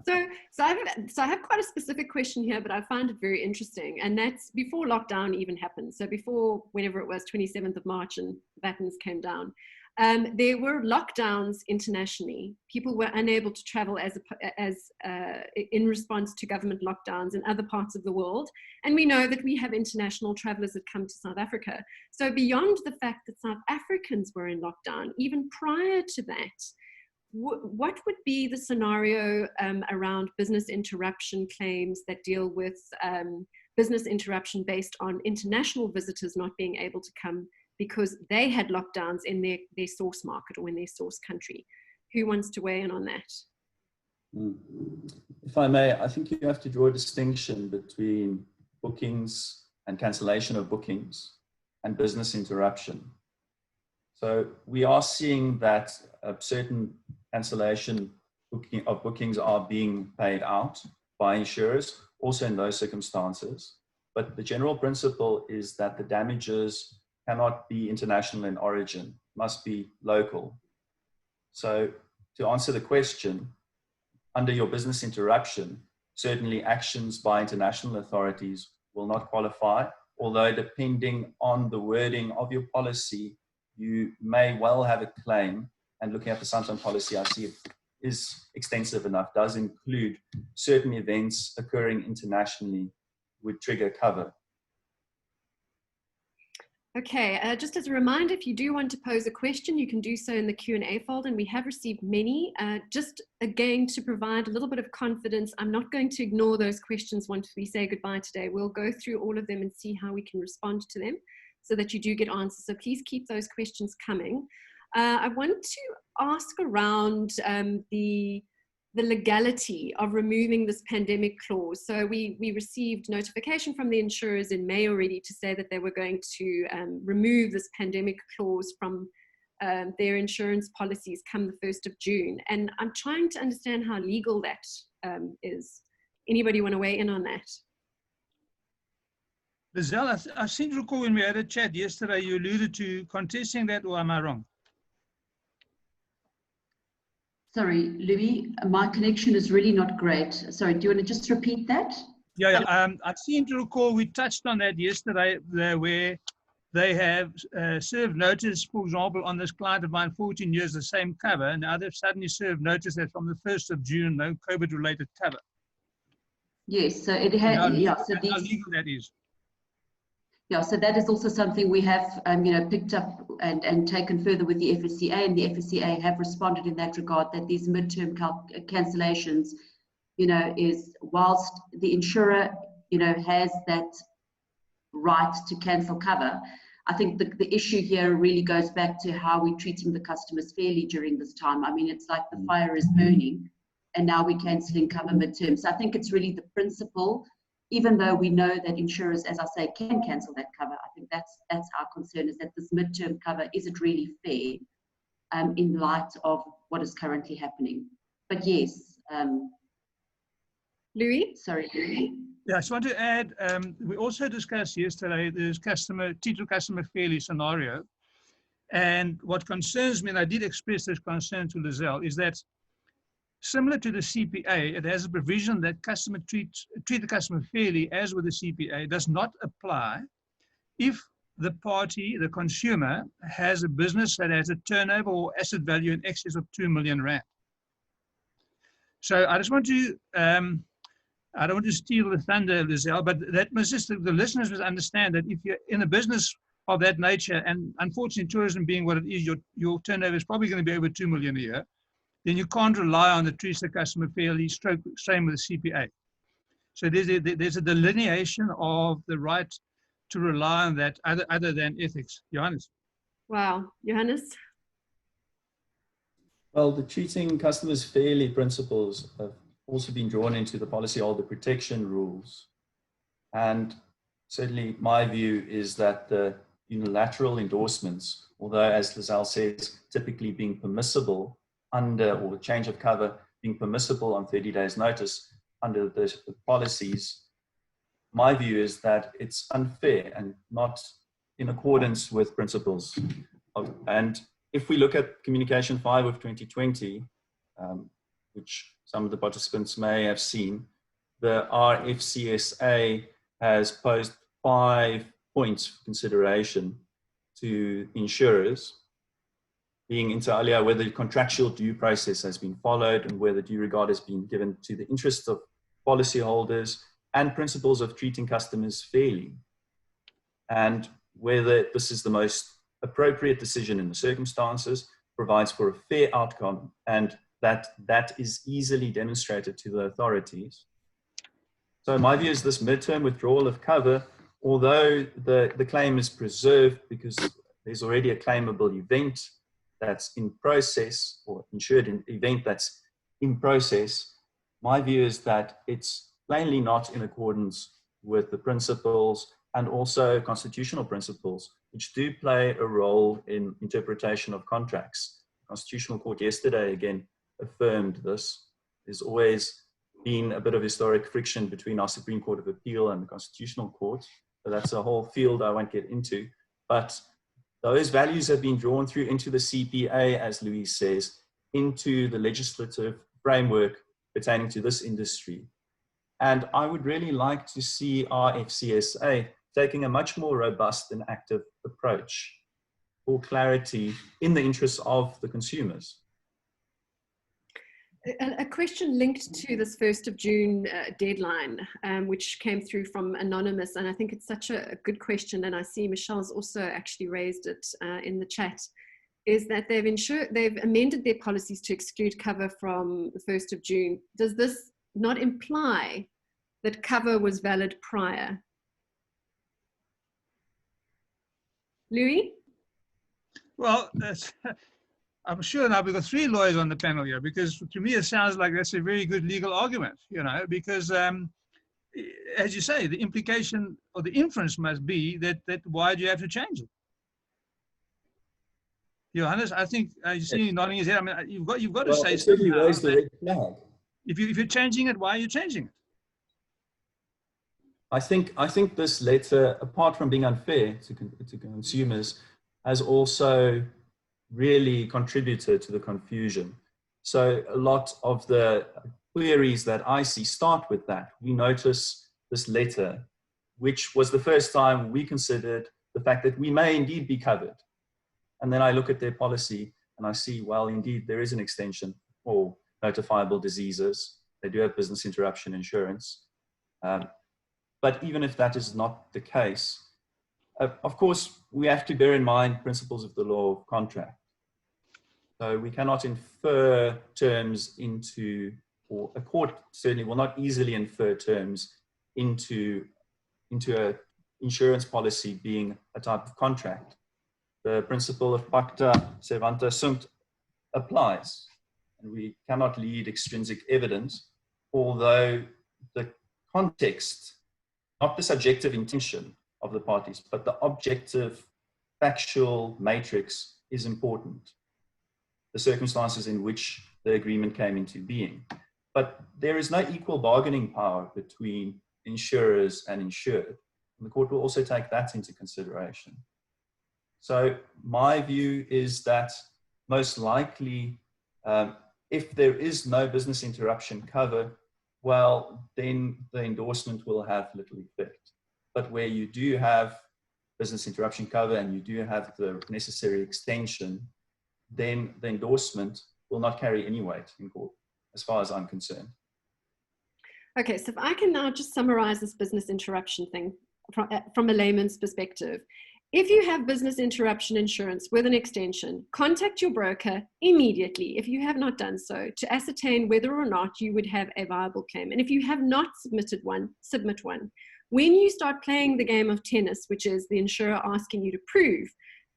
So I have quite a specific question here, but I find it very interesting. And that's before lockdown even happened. So before, whenever it was, 27th of March and battens came down, there were lockdowns internationally. People were unable to travel in response to government lockdowns in other parts of the world. And we know that we have international travelers that come to South Africa. So beyond the fact that South Africans were in lockdown, even prior to that, what would be the scenario around business interruption claims that deal with business interruption based on international visitors not being able to come because they had lockdowns in their source market or in their source country? Who wants to weigh in on that? If I may, I think you have to draw a distinction between bookings and cancellation of bookings and business interruption. So we are seeing that certain cancellation of bookings are being paid out by insurers, also in those circumstances. But the general principle is that the damages cannot be international in origin, must be local. So to answer the question, under your business interruption, certainly actions by international authorities will not qualify, although depending on the wording of your policy, you may well have a claim. And looking at the Sunshine policy, I see it is extensive enough, does include certain events occurring internationally would trigger cover. Okay, just as a reminder, if you do want to pose a question, you can do so in the Q&A folder, and we have received many. Just again, to provide a little bit of confidence, I'm not going to ignore those questions once we say goodbye today. We'll go through all of them and see how we can respond to them so that you do get answers. So please keep those questions coming. I want to ask around the legality of removing this pandemic clause. So we received notification from the insurers in May already to say that they were going to remove this pandemic clause from their insurance policies come the 1st of June. And I'm trying to understand how legal that is. Anybody want to weigh in on that? Lizelle, I seem to recall when we had a chat yesterday, you alluded to contesting that, or am I wrong? Sorry, Louis, my connection is really not great. Sorry, do you want to just repeat that? Yeah. I seem to recall we touched on that yesterday, where they have served notice, for example, on this client of mine, 14 years, the same cover, and now they've suddenly served notice that from the 1st of June, no COVID-related cover. Yes, so it has, how yeah. So how legal that is. Yeah, so that is also something we have, picked up and taken further with the FSCA, and the FSCA have responded in that regard that these midterm cancellations, is whilst the insurer, has that right to cancel cover. I think the issue here really goes back to how we're treating the customers fairly during this time. I mean, it's like the fire is burning, and now we're cancelling cover midterm. So I think it's really the principle. Even though we know that insurers, as I say, can cancel that cover, I think that's our concern, is that this midterm cover, is it really fair in light of what is currently happening? But yes. Louis? Sorry, Louis. Yeah, I just want to add, we also discussed yesterday this teacher customer fairly scenario. And what concerns me, and I did express this concern to Lizelle, is that similar to the CPA, it has a provision that treat the customer fairly, as with the CPA, does not apply if the party, the consumer, has a business that has a turnover or asset value in excess of 2 million rand. So I just want to, I don't want to steal the thunder, Lizelle, but that must just, the listeners must understand that if you're in a business of that nature, and unfortunately tourism being what it is, your turnover is probably going to be over 2 million a year, then you can't rely on the treat the customer fairly, same with the CPA. So there's a delineation of the right to rely on that other than ethics. Johannes. Wow, Johannes? Well, the treating customers fairly principles have also been drawn into the policyholder protection rules. And certainly my view is that the unilateral endorsements, although as Lizelle says, typically being permissible under, or change of cover being permissible on 30 days notice under the policies, my view is that it's unfair and not in accordance with principles. And if we look at Communication 5 of 2020, which some of the participants may have seen, the RFCSA has posed 5 points for consideration to insurers, being inter alia whether contractual due process has been followed and whether due regard has been given to the interests of policyholders and principles of treating customers fairly, and whether this is the most appropriate decision in the circumstances, provides for a fair outcome, and that is easily demonstrated to the authorities. So my view is this midterm withdrawal of cover, although the claim is preserved because there's already a claimable event that's in process, or insured event that's in process, my view is that it's plainly not in accordance with the principles and also constitutional principles, which do play a role in interpretation of contracts. The Constitutional Court yesterday again affirmed this. There's always been a bit of historic friction between our Supreme Court of Appeal and the Constitutional Court, but that's a whole field I won't get into. But those values have been drawn through into the CPA, as Louise says, into the legislative framework pertaining to this industry. And I would really like to see our FCSA taking a much more robust and active approach for clarity in the interests of the consumers. A question linked to this 1st of June deadline, which came through from Anonymous, and I think it's such a good question, and I see Michelle's also actually raised it in the chat, is that they've amended their policies to exclude cover from the 1st of June. Does this not imply that cover was valid prior? Louis? Well, I'm sure now we've got 3 lawyers on the panel here, because to me it sounds like that's a very good legal argument, you know, because as you say, the implication or the inference must be that why do you have to change it? Johannes, I think you see you nodding his head. I mean, you've got to say something. Raise the red flag. If you're changing it, why are you changing it? I think this letter, apart from being unfair to consumers, has also really contributed to the confusion. So a lot of the queries that I see start with that. We notice this letter, which was the first time we considered the fact that we may indeed be covered. And then I look at their policy and I see, well, indeed, there is an extension for notifiable diseases. They do have business interruption insurance. But even if that is not the case, of course, we have to bear in mind principles of the law of contract. So we cannot infer terms into, or a court certainly will not easily infer terms into an insurance policy being a type of contract. The principle of pacta servanda sunt applies, and we cannot lead extrinsic evidence, although the context, not the subjective intention of the parties, but the objective factual matrix is important. The circumstances in which the agreement came into being. But there is no equal bargaining power between insurers and insured. And the court will also take that into consideration. So my view is that most likely, if there is no business interruption cover, well, then the endorsement will have little effect. But where you do have business interruption cover and you do have the necessary extension, then the endorsement will not carry any weight in court, as far as I'm concerned. Okay, so if I can now just summarize this business interruption thing from a layman's perspective. If you have business interruption insurance with an extension, contact your broker immediately, if you have not done so, to ascertain whether or not you would have a viable claim. And if you have not submitted one, submit one. When you start playing the game of tennis, which is the insurer asking you to prove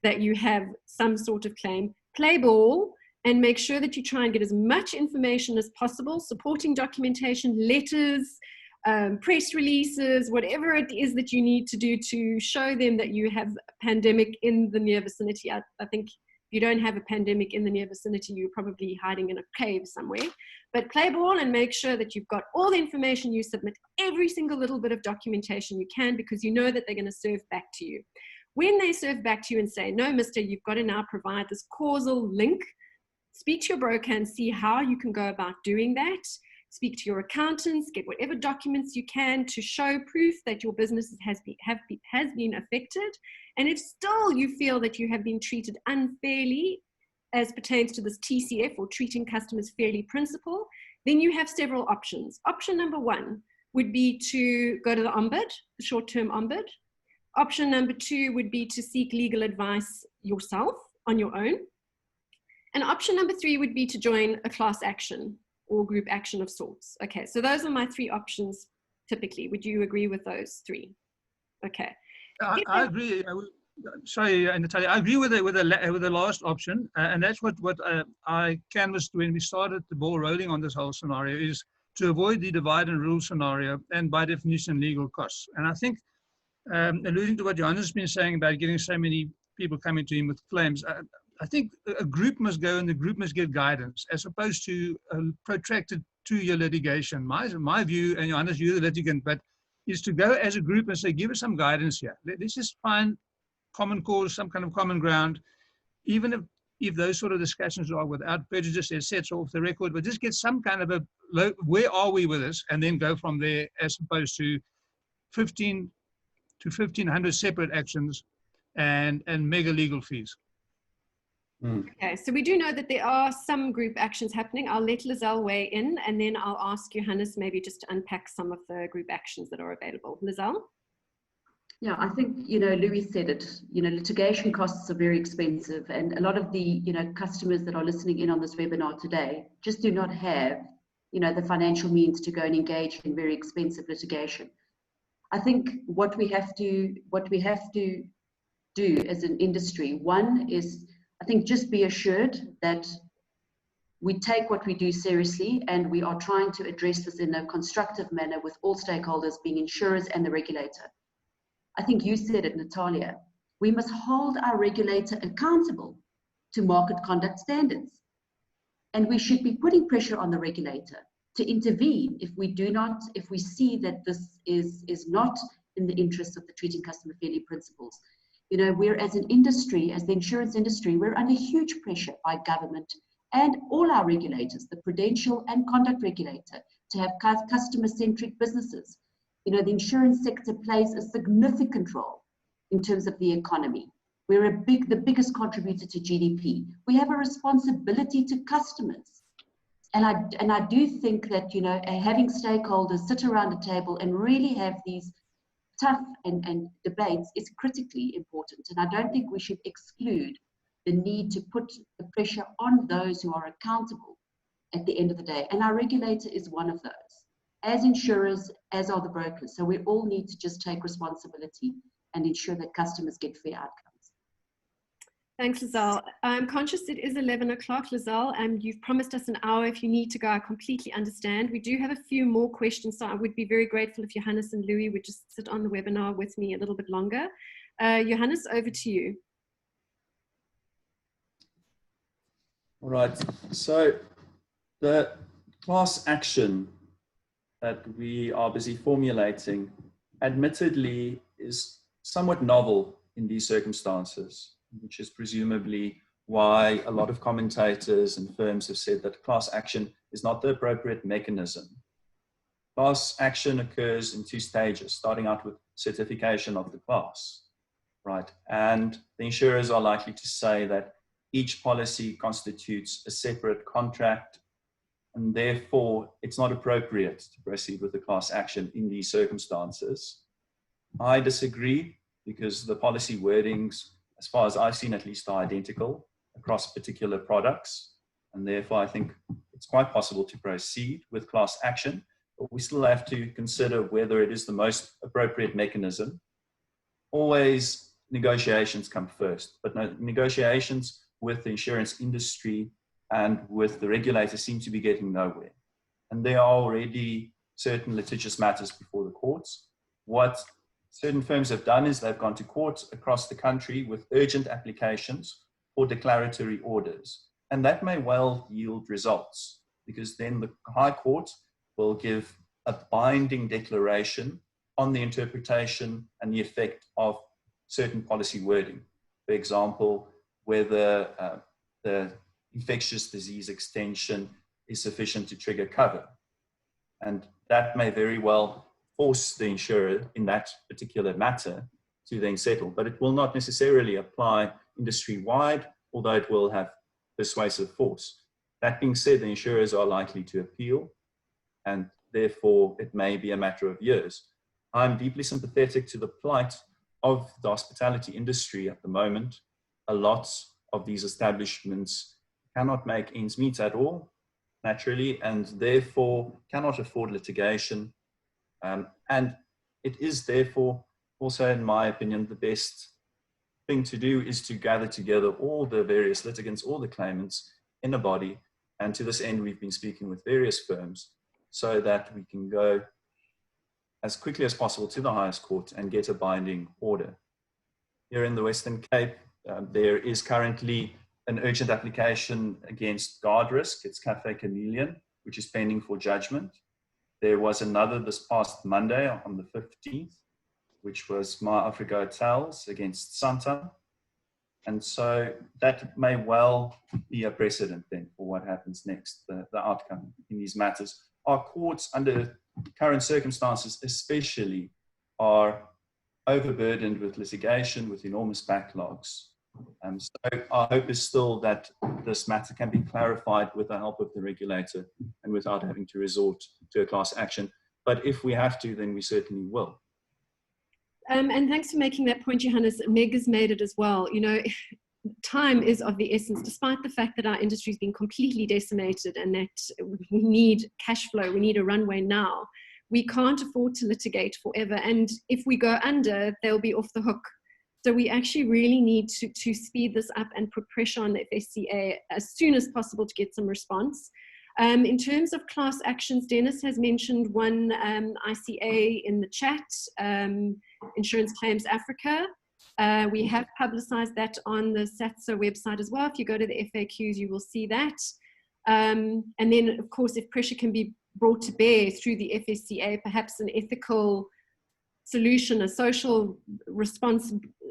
that you have some sort of claim, play ball and make sure that you try and get as much information as possible, supporting documentation, letters, press releases, whatever it is that you need to do to show them that you have a pandemic in the near vicinity. I think if you don't have a pandemic in the near vicinity, you're probably hiding in a cave somewhere. But play ball and make sure that you've got all the information. You submit every single little bit of documentation you can, because you know that they're going to serve back to you. When they serve back to you and say, no, mister, you've got to now provide this causal link Speak to your broker and see how you can go about doing that. Speak to your accountants, get whatever documents you can to show proof that your business has been affected. And if still you feel that you have been treated unfairly as pertains to this TCF, or treating customers fairly principle, then you have several options. Option number one would be to go to the ombud, the short-term ombud. Option number two would be to seek legal advice yourself on your own. And option number three would be to join a class action or group action of sorts. Okay, so those are my three options typically. Would you agree with those three? Okay. I agree. Sorry, Natalia, I agree with the last option, and that's what I canvassed when we started the ball rolling on this whole scenario, is to avoid the divide and rule scenario, and by definition legal costs. And I think, alluding to what Johannes has been saying about getting so many people coming to him with claims, I think a group must go and the group must get guidance, as opposed to a protracted 2-year litigation. My view, and Johannes, you're the litigant, but is to go as a group and say, give us some guidance here. Let's just find common cause, some kind of common ground, even if those sort of discussions are without prejudice, etc., off the record, but just get some kind of where are we with this, and then go from there, as opposed to 15 to 1,500 separate actions and mega legal fees. Okay, so we do know that there are some group actions happening. I'll let Lizelle weigh in, and then I'll ask Johannes maybe just to unpack some of the group actions that are available. Lizelle? Yeah, I think, Louis said it, litigation costs are very expensive, and a lot of the, customers that are listening in on this webinar today just do not have, the financial means to go and engage in very expensive litigation. I think what we have to do as an industry, one is, I think, just be assured that we take what we do seriously, and we are trying to address this in a constructive manner with all stakeholders, being insurers and the regulator. I think you said it, Natalia. We must hold our regulator accountable to market conduct standards. And we should be putting pressure on the regulator to intervene if we see that this is not in the interest of the treating customer fairly principles. We're, as an industry, as the insurance industry, we're under huge pressure by government and all our regulators, the prudential and conduct regulator, to have customer-centric businesses. The insurance sector plays a significant role in terms of the economy. We're the biggest contributor to GDP. We have a responsibility to customers. And I do think that, having stakeholders sit around a table and really have these tough and debates is critically important. And I don't think we should exclude the need to put the pressure on those who are accountable at the end of the day. And our regulator is one of those, as insurers, as are the brokers. So we all need to just take responsibility and ensure that customers get fair outcomes. Thanks, Lizelle. I'm conscious it is 11 o'clock, Lizelle, and you've promised us an hour. If you need to go, I completely understand. We do have a few more questions, so I would be very grateful if Johannes and Louis would just sit on the webinar with me a little bit longer. Johannes, over to you. All right, so the class action that we are busy formulating, admittedly, is somewhat novel in these circumstances, which is presumably why a lot of commentators and firms have said that class action is not the appropriate mechanism. Class action occurs in 2 stages, starting out with certification of the class, right? And the insurers are likely to say that each policy constitutes a separate contract, and therefore it's not appropriate to proceed with the class action in these circumstances. I disagree, because the policy wordings, as far as I've seen at least, are identical across particular products, and therefore I think it's quite possible to proceed with class action, but we still have to consider whether it is the most appropriate mechanism. Always negotiations come first, but negotiations with the insurance industry and with the regulator seem to be getting nowhere. And there are already certain litigious matters before the courts. What certain firms have done is they've gone to courts across the country with urgent applications for declaratory orders. And that may well yield results, because then the High Court will give a binding declaration on the interpretation and the effect of certain policy wording. For example, whether the infectious disease extension is sufficient to trigger cover. And that may very well force the insurer in that particular matter to then settle, but it will not necessarily apply industry-wide, although it will have persuasive force. That being said, the insurers are likely to appeal, and therefore it may be a matter of years. I'm deeply sympathetic to the plight of the hospitality industry at the moment. A lot of these establishments cannot make ends meet at all, naturally, and therefore cannot afford litigation. And it is therefore also, in my opinion, the best thing to do is to gather together all the various litigants, all the claimants in a body. And to this end, we've been speaking with various firms so that we can go as quickly as possible to the highest court and get a binding order. Here in the Western Cape, there is currently an urgent application against Guard Risk. It's Cafe Chameleon, which is pending for judgment. There was another this past Monday on the 15th, which was My Africa Hotels against Santam. And so that may well be a precedent then for what happens next, the outcome in these matters. Our courts, under current circumstances especially, are overburdened with litigation, with enormous backlogs. So our hope is still that this matter can be clarified with the help of the regulator and without having to resort to a class action. But if we have to, then we certainly will. And thanks for making that point, Johannes. Meg has made it as well. You know, time is of the essence, despite the fact that our industry has been completely decimated and that we need cash flow, we need a runway now. We can't afford to litigate forever. And if we go under, they'll be off the hook. So we actually really need to speed this up and put pressure on the FSCA as soon as possible to get some response. In terms of class actions, Dennis has mentioned one ICA in the chat, Insurance Claims Africa. We have publicized that on the SATSA website as well. If you go to the FAQs, you will see that. And then, of course, if pressure can be brought to bear through the FSCA, perhaps an ethical solution, a social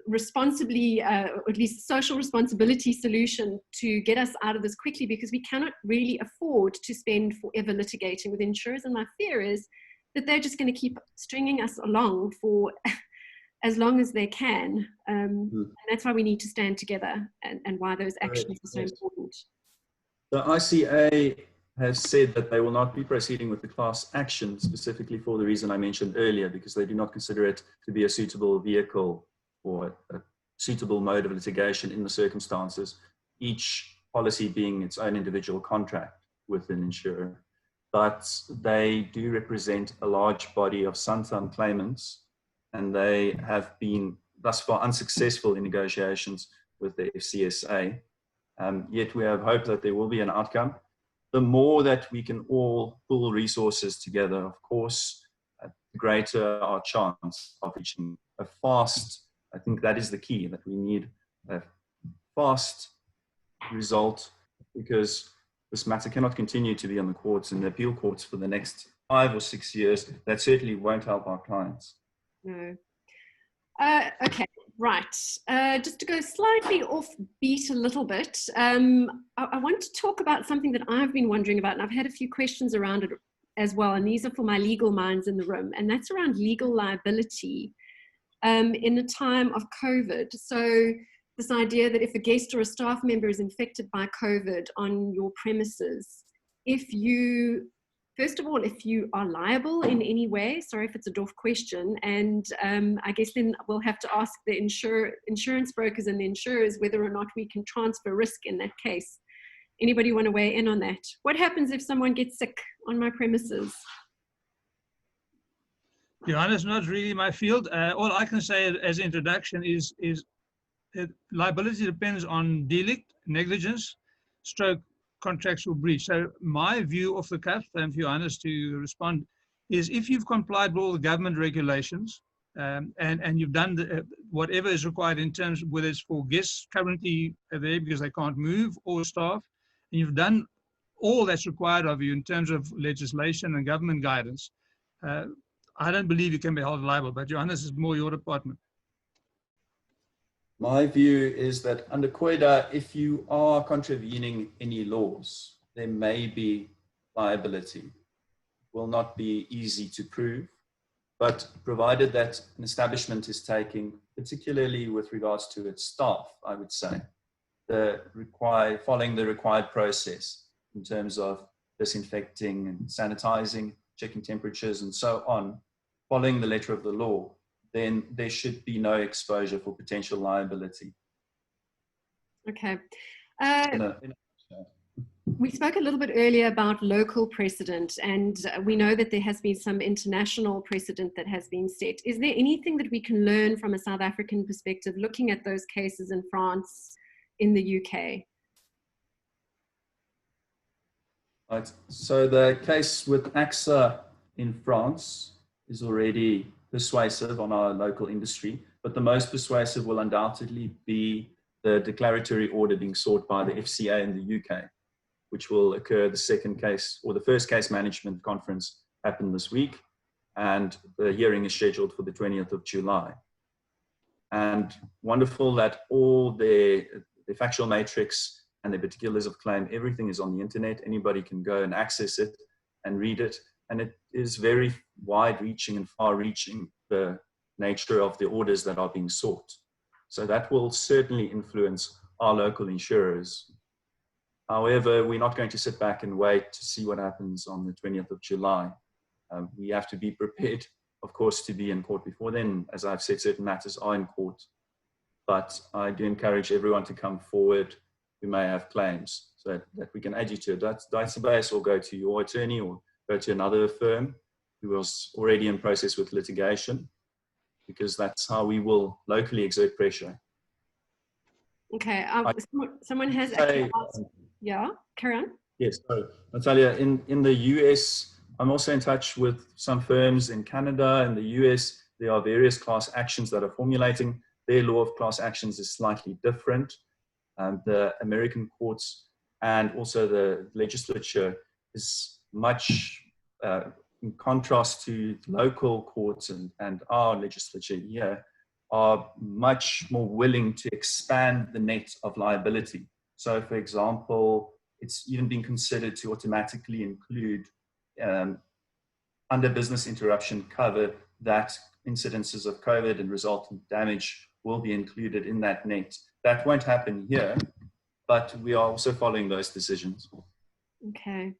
responsibly, or at least social responsibility solution to get us out of this quickly, because we cannot really afford to spend forever litigating with insurers. And my fear is that they're just going to keep stringing us along for as long as they can. And that's why we need to stand together, and why those actions are so important. The ICA has said that they will not be proceeding with the class action specifically for the reason I mentioned earlier, because they do not consider it to be a suitable vehicle or a suitable mode of litigation in the circumstances, each policy being its own individual contract with an insurer. But they do represent a large body of Santam claimants, and they have been thus far unsuccessful in negotiations with the FCSA. Yet we have hope that there will be an outcome. The more that we can all pull resources together, of course, the greater our chance of reaching a fast, I think that is the key, that we need a fast result, because this matter cannot continue to be on the courts and the appeal courts for the next 5 or 6 years. That certainly won't help our clients. No. Okay, right. Just to go slightly off beat a little bit, I want to talk about something that I've been wondering about, and I've had a few questions around it as well, and these are for my legal minds in the room, and that's around legal liability in a time of COVID. So this idea that if a guest or a staff member is infected by COVID on your premises, if you, first of all, if you are liable in any way, sorry if it's a doff question, and I guess then we'll have to ask the insurance brokers and the insurers whether or not we can transfer risk in that case. Anybody want to weigh in on that? What happens if someone gets sick on my premises? Johannes, not really my field. All I can say as introduction is liability depends on delict, negligence, stroke, contractual breach. So my view of the cuff, and for Johannes to respond, is if you've complied with all the government regulations and you've done whatever is required in terms, whether it's for guests currently there because they can't move, or staff, and you've done all that's required of you in terms of legislation and government guidance, I don't believe you can be held liable. But Johannes, is more your department. My view is that under COIDA, if you are contravening any laws, there may be liability. It will not be easy to prove, but provided that an establishment is taking, particularly with regards to its staff, I would say, following the required process in terms of disinfecting and sanitizing, checking temperatures and so on, following the letter of the law, then there should be no exposure for potential liability. Okay. We spoke a little bit earlier about local precedent, and we know that there has been some international precedent that has been set. Is there anything that we can learn from a South African perspective, looking at those cases in France, in the UK? Right. So the case with AXA in France is already persuasive on our local industry, but the most persuasive will undoubtedly be the declaratory order being sought by the FCA in the UK, which will occur the second case, or the first case management conference happened this week, and the hearing is scheduled for the 20th of July. And wonderful that all the factual matrix and the particulars of claim, everything is on the internet. Anybody can go and access it and read it. And it is very wide-reaching and far-reaching, the nature of the orders that are being sought. So that will certainly influence our local insurers. However, we're not going to sit back and wait to see what happens on the 20th of July. We have to be prepared, of course, to be in court before then. As I've said, certain matters are in court. But I do encourage everyone to come forward who may have claims, so that we can add you to a database, or go to your attorney, or go to another firm who was already in process with litigation, because that's how we will locally exert pressure. Okay, someone has actually asked, yeah, carry on. Yes, so Natalia, in the US, I'm also in touch with some firms in Canada. In the US, there are various class actions that are formulating. Their law of class actions is slightly different. The American courts and also the legislature is much, in contrast to local courts and our legislature here, are much more willing to expand the net of liability. So, for example, it's even been considered to automatically include under business interruption cover that incidences of COVID and resultant damage will be included in that net. That won't happen here, but we are also following those decisions. Okay,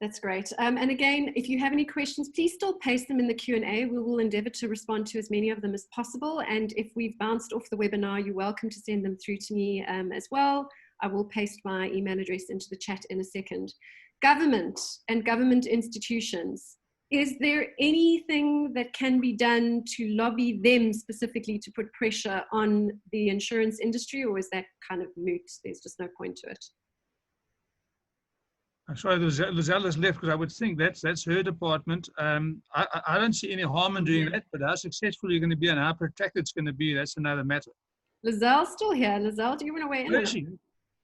that's great. And again, if you have any questions, please still paste them in the Q&A. We will endeavor to respond to as many of them as possible. And if we've bounced off the webinar, you're welcome to send them through to me as well. I will paste my email address into the chat in a second. Government and government institutions. Is there anything that can be done to lobby them specifically to put pressure on the insurance industry, or is that kind of moot? There's just no point to it. I'm sorry, Lizelle has left, because I would think that's her department. I don't see any harm in doing that, but how successful you're going to be and how protracted it's going to be, that's another matter. Lizelle's still here. Lizelle, do you want to weigh in? Where is she?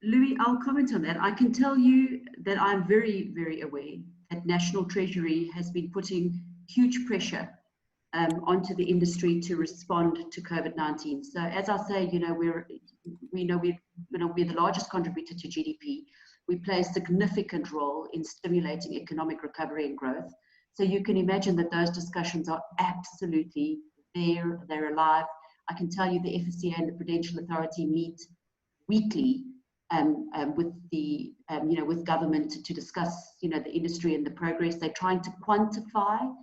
Louis, I'll comment on that. I can tell you that I'm very, very aware that National Treasury has been putting huge pressure onto the industry to respond to COVID-19. So as I say, we're the largest contributor to GDP. We play a significant role in stimulating economic recovery and growth. So you can imagine that those discussions are absolutely there. They're alive. I can tell you the FSCA and the Prudential Authority meet weekly with the with government to discuss the industry and the progress. They're trying to quantify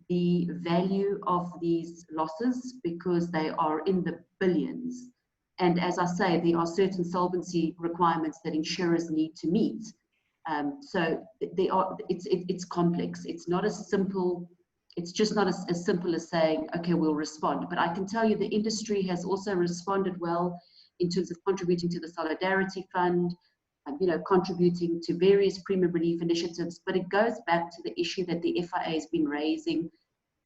the value of these losses because they are in the billions. And as I say, there are certain solvency requirements that insurers need to meet. So it's complex. It's not as simple. It's just not as simple as saying, okay, we'll respond. But I can tell you the industry has also responded well in terms of contributing to the Solidarity Fund, contributing to various premium relief initiatives. But it goes back to the issue that the FIA has been raising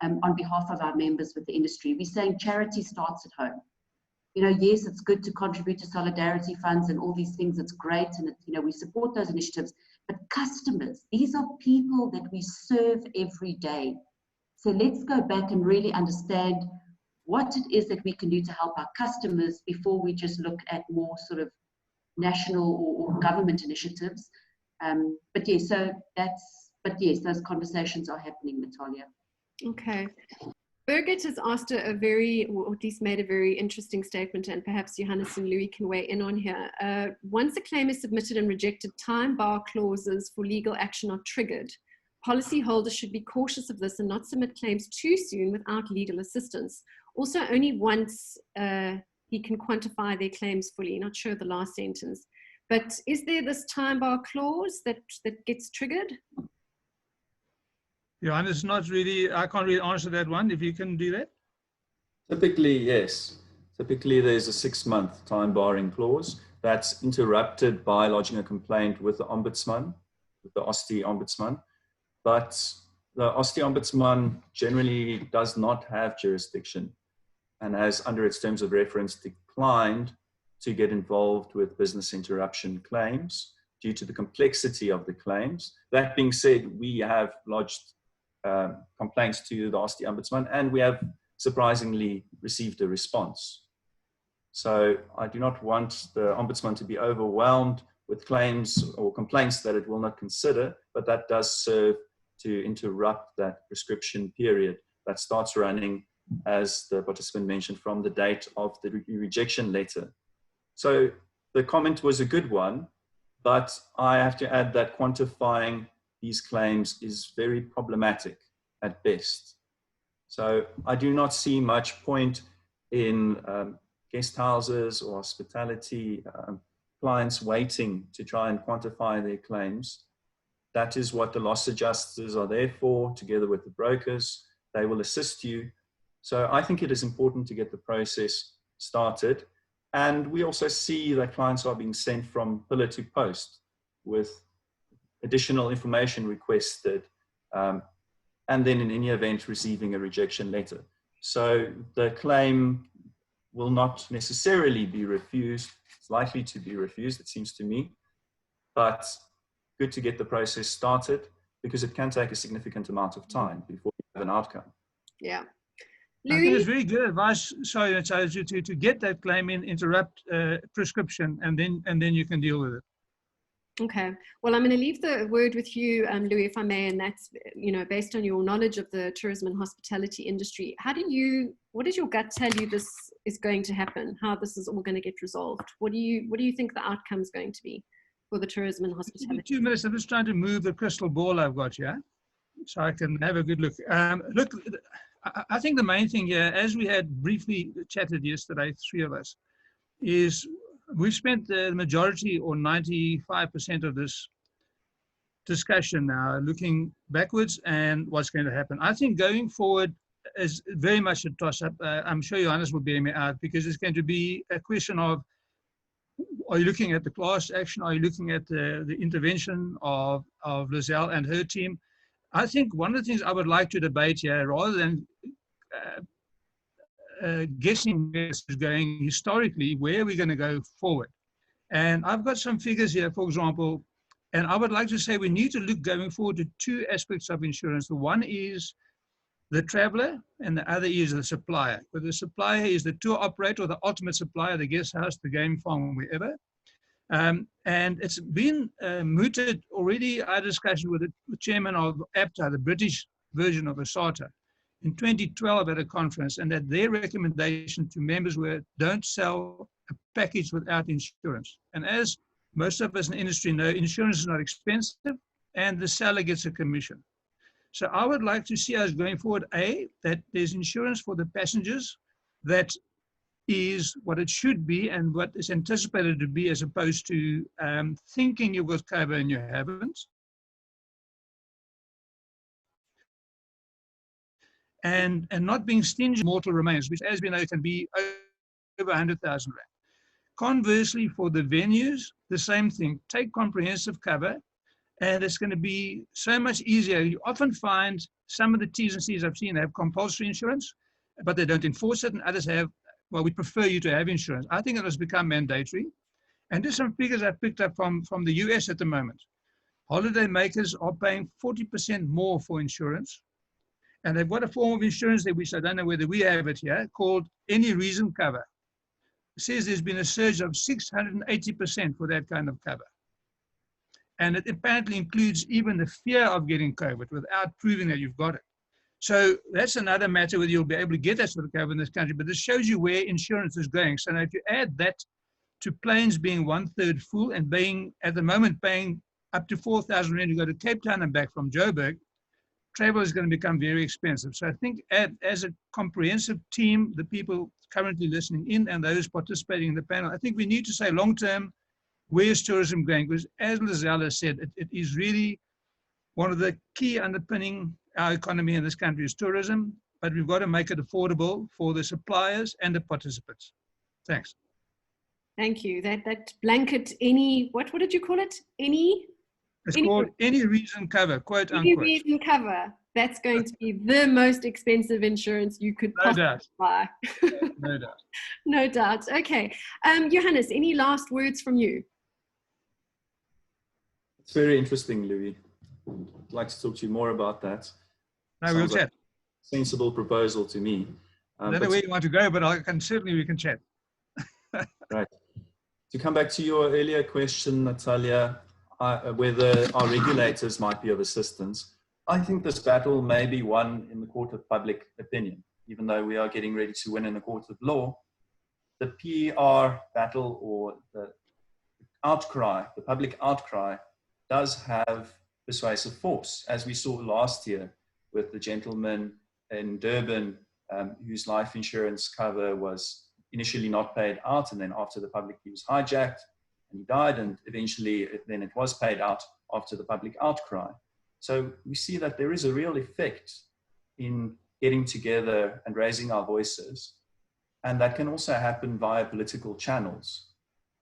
on behalf of our members with the industry. We're saying charity starts at home. Yes, it's good to contribute to solidarity funds and all these things. It's great, and we support those initiatives. But customers, these are people that we serve every day. So let's go back and really understand what it is that we can do to help our customers before we just look at more sort of national or government initiatives. But yes, those conversations are happening, Natalia. Okay. Birgit has asked a very, or at least made a very interesting statement, and perhaps Johannes and Louis can weigh in on here. Once a claim is submitted and rejected, time bar clauses for legal action are triggered. Policyholders should be cautious of this and not submit claims too soon without legal assistance. Also, only once he can quantify their claims fully. Not sure the last sentence. But is there this time bar clause that gets triggered? Johannes, not really, I can't really answer that one, if you can do that. Typically, yes. Typically, there's a 6-month time barring clause that's interrupted by lodging a complaint with the Ombudsman, with the OSTI Ombudsman. But the OSTI Ombudsman generally does not have jurisdiction and has, under its terms of reference, declined to get involved with business interruption claims due to the complexity of the claims. That being said, we have lodged complaints to the OSTI Ombudsman, and we have surprisingly received a response. So I do not want the Ombudsman to be overwhelmed with claims or complaints that it will not consider, but that does serve to interrupt that prescription period that starts running, as the participant mentioned, from the date of the rejection letter. So the comment was a good one, but I have to add that quantifying these claims is very problematic at best. So I do not see much point in guest houses or hospitality clients waiting to try and quantify their claims. That is what the loss adjusters are there for, together with the brokers. They will assist you. So I think it is important to get the process started. And we also see that clients are being sent from pillar to post with additional information requested, and then in any event receiving a rejection letter. So the claim will not necessarily be refused. It's likely to be refused, it seems to me, but good to get the process started, because it can take a significant amount of time before you have an outcome. Yeah. I think it's very good advice, sorry, to get that claim in, interrupt prescription, and then you can deal with it. Okay. Well, I'm going to leave the word with you, Louis, if I may, and that's, based on your knowledge of the tourism and hospitality industry. What does your gut tell you this is going to happen? How this is all going to get resolved? What do you think the outcome is going to be for the tourism and hospitality? 2 minutes. I'm just trying to move the crystal ball I've got here, so I can have a good look. Look, I think the main thing here, as we had briefly chatted yesterday, 3 of us, is we've spent the majority or 95% of this discussion now looking backwards and what's going to happen. I think going forward is very much a toss-up. I'm sure Johannes will bear me out, because it's going to be a question of, are you looking at the class action? Are you looking at the intervention of Lizelle and her team? I think one of the things I would like to debate here, rather than guessing where this is going historically, where are we going to go forward? And I've got some figures here, for example, and I would like to say we need to look going forward to 2 aspects of insurance. The one is the traveler, and the other is the supplier. But the supplier is the tour operator, or the ultimate supplier, the guest house, the game farm, wherever. And it's been mooted already. I had a discussion with the chairman of APTA, the British version of ASATA, in 2012 at a conference, and that their recommendation to members were, don't sell a package without insurance. And as most of us in the industry know, insurance is not expensive, and the seller gets a commission. So I would like to see us going forward, that there's insurance for the passengers that is what it should be and what is anticipated to be, as opposed to thinking you've got cover and you haven't. And not being stingy mortal remains, which, as we know, can be over 100,000 rand. Conversely, for the venues, the same thing. Take comprehensive cover, and it's going to be so much easier. You often find some of the T's and C's I've seen have compulsory insurance, but they don't enforce it, and others have, well, we prefer you to have insurance. I think it has become mandatory. And there's some figures I've picked up from the US at the moment. Holiday makers are paying 40% more for insurance. And they've got a form of insurance there, which I don't know whether we have it here, called any reason cover. It says there's been a surge of 680% for that kind of cover. And it apparently includes even the fear of getting COVID without proving that you've got it. So that's another matter whether you'll be able to get that sort of cover in this country. But this shows you where insurance is going. So now if you add that to planes being 1/3 full and being, at the moment, paying up to 4,000 Rand to go to Cape Town and back from Joburg, travel is going to become very expensive. So I think as a comprehensive team, the people currently listening in and those participating in the panel, I think we need to say long-term, where's tourism going? Because as Lizelle said, it is really one of the key underpinning our economy in this country is tourism, but we've got to make it affordable for the suppliers and the participants. Thanks. Thank you. That blanket, any, what did you call it? It's called any reason cover, quote any unquote. reason cover. That's going to be the most expensive insurance you could possibly buy. No doubt. No doubt. Okay. Johannes, any last words from you? It's very interesting, Louis. I'd like to talk to you more about that. No, we'll chat. Sensible proposal to me. I don't know where you want to go, but we can chat. Right. To come back to your earlier question, Natalia, whether our regulators might be of assistance, I think this battle may be won in the court of public opinion, even though we are getting ready to win in the court of law. The PR battle, or the outcry, the public outcry, does have persuasive force, as we saw last year with the gentleman in Durban whose life insurance cover was initially not paid out, and then after the public, he was hijacked and he died, and eventually then it was paid out after the public outcry. So we see that there is a real effect in getting together and raising our voices, and that can also happen via political channels.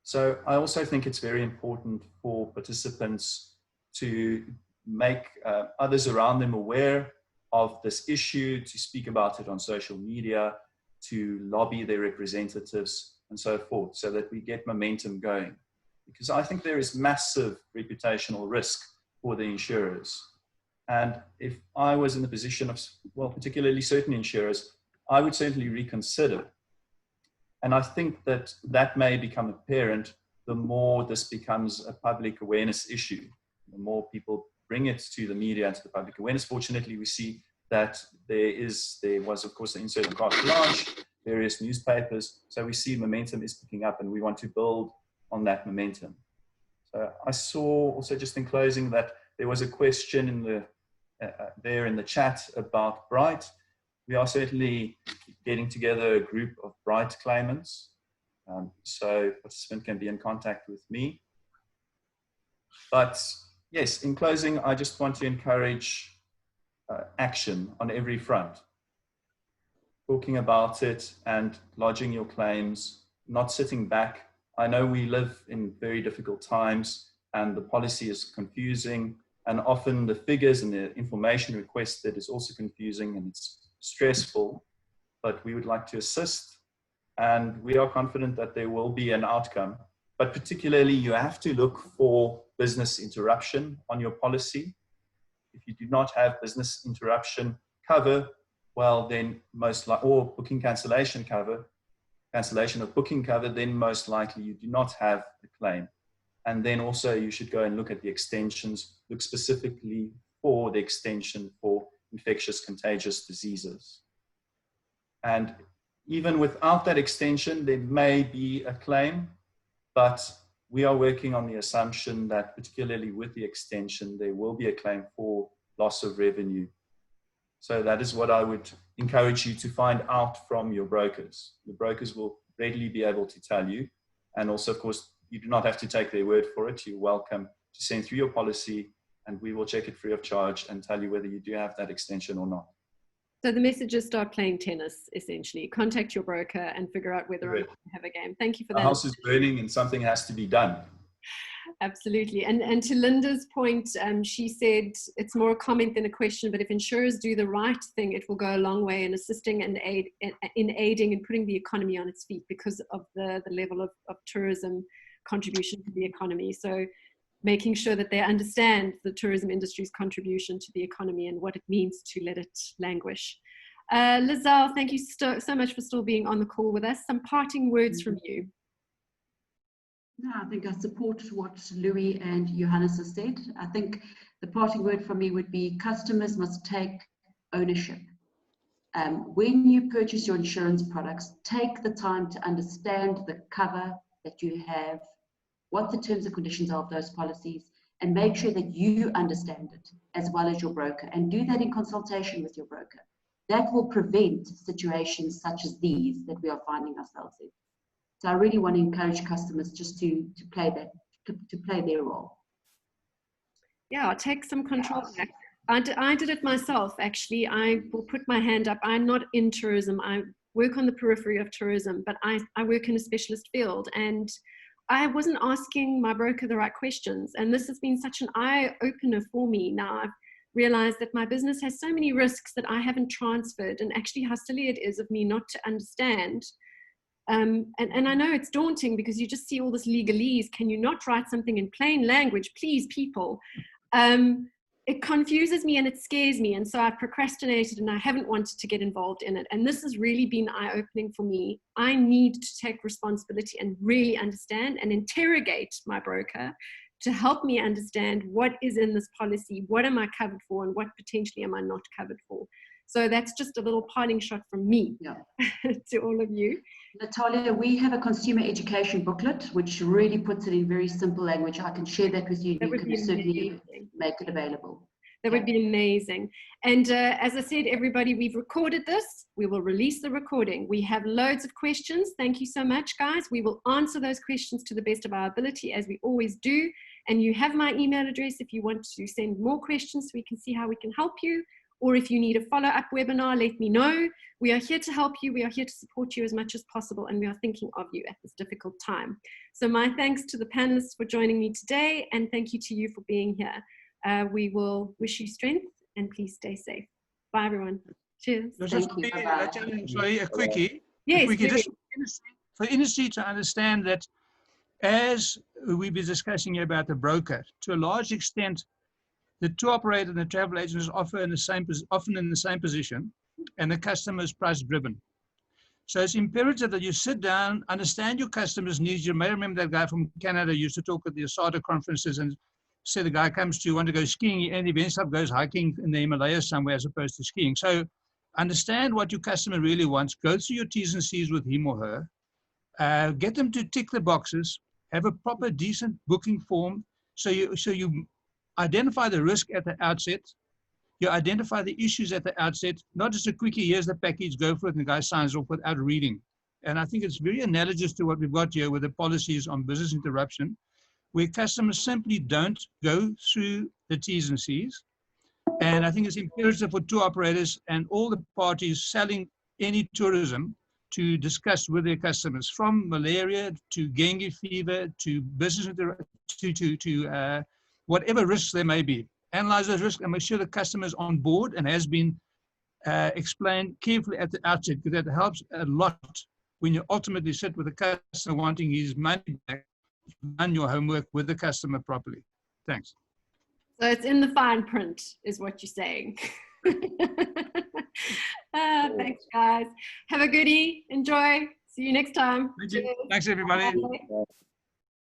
So I also think it's very important for participants to make others around them aware of this issue, to speak about it on social media, to lobby their representatives and so forth, so that we get momentum going. Because I think there is massive reputational risk for the insurers. And if I was in the position of, well, particularly certain insurers, I would certainly reconsider. And I think that that may become apparent the more this becomes a public awareness issue, the more people bring it to the media and to the public awareness. Fortunately, we see that there was, of course, the insert and carte blanche, various newspapers. So we see momentum is picking up, and we want to build on that momentum. So I saw also, just in closing, that there was a question in the there in the chat about Bright. We are certainly getting together a group of Bright claimants. So participant can be in contact with me. But yes, in closing, I just want to encourage action on every front. Talking about it and lodging your claims, not sitting back. I know we live in very difficult times and the policy is confusing, and often the figures and the information requested is also confusing and it's stressful, but we would like to assist, and we are confident that there will be an outcome. But particularly, you have to look for business interruption on your policy. If you do not have business interruption cover, well, then most likely, or booking cancellation cover, cancellation of booking cover, then most likely you do not have a claim. And then also you should go and look at the extensions, look specifically for the extension for infectious contagious diseases. And even without that extension, there may be a claim, but we are working on the assumption that particularly with the extension, there will be a claim for loss of revenue. So that is what I would encourage you to find out from your brokers. The brokers will readily be able to tell you. And also, of course, you do not have to take their word for it. You're welcome to send through your policy and we will check it free of charge and tell you whether you do have that extension or not. So the message is start playing tennis, essentially. Contact your broker and figure out whether or not you have a game. Thank you for that. The house is burning and something has to be done. Absolutely. And to Linda's point, she said it's more a comment than a question, but if insurers do the right thing, it will go a long way in assisting and aiding and putting the economy on its feet because of the level of tourism contribution to the economy. So making sure that they understand the tourism industry's contribution to the economy and what it means to let it languish. Lizelle, thank you so much for still being on the call with us. Some parting words from you. No, I think I support what Louis and Johannes have said. I think the parting word from me would be customers must take ownership. When you purchase your insurance products, take the time to understand the cover that you have, what the terms and conditions are of those policies, and make sure that you understand it as well as your broker, and do that in consultation with your broker. That will prevent situations such as these that we are finding ourselves in. So I really want to encourage customers just to play their role. Yeah, take some control back. I did it myself, actually. I will put my hand up. I'm not in tourism. I work on the periphery of tourism, but I work in a specialist field, and I wasn't asking my broker the right questions. And this has been such an eye-opener for me. Now I've realized that my business has so many risks that I haven't transferred, and actually how silly it is of me not to understand. And I know it's daunting because you just see all this legalese. Can you not write something in plain language, please, people? It confuses me and it scares me. And so I've procrastinated and I haven't wanted to get involved in it. And this has really been eye-opening for me. I need to take responsibility and really understand and interrogate my broker to help me understand what is in this policy, what am I covered for, and what potentially am I not covered for. So that's just a little parting shot from me to all of you. Natalia, we have a consumer education booklet, which really puts it in very simple language. I can share that with you. You can certainly make it available. That would be amazing. And as I said, everybody, we've recorded this. We will release the recording. We have loads of questions. Thank you so much, guys. We will answer those questions to the best of our ability, as we always do. And you have my email address if you want to send more questions so we can see how we can help you. Or if you need a follow-up webinar, let me know. We are here to help you. We are here to support you as much as possible. And we are thinking of you at this difficult time. So my thanks to the panelists for joining me today. And thank you to you for being here. We will wish you strength and please stay safe. Bye, everyone. Cheers. Sorry, a quickie. Yes, a quickie. Just for industry to understand that, as we've been discussing here about the broker, to a large extent, the tour operator and the travel agent is often in the same position, and the customer is price driven. So it's imperative that you sit down, understand your customer's needs. You may remember that guy from Canada used to talk at the ASADA conferences and say the guy comes to want to go skiing and eventually goes hiking in the Himalayas somewhere as opposed to skiing. So understand what your customer really wants. Go through your T's and C's with him or her. Get them to tick the boxes. Have a proper, decent booking form. So you identify the risk at the outset. You identify the issues at the outset, not just a quickie, here's the package, go for it, and the guy signs off without reading. And I think it's very analogous to what we've got here with the policies on business interruption, where customers simply don't go through the T's and C's. And I think it's imperative for tour operators and all the parties selling any tourism to discuss with their customers, from malaria to dengue fever to business to whatever risks there may be. Analyze those risks and make sure the customer is on board and has been explained carefully at the outset, because that helps a lot when you ultimately sit with the customer wanting his money back. You've done your homework with the customer properly. Thanks. So it's in the fine print, is what you're saying. Thanks, guys. Have a goodie. Enjoy. See you next time. Thanks, everybody. Bye.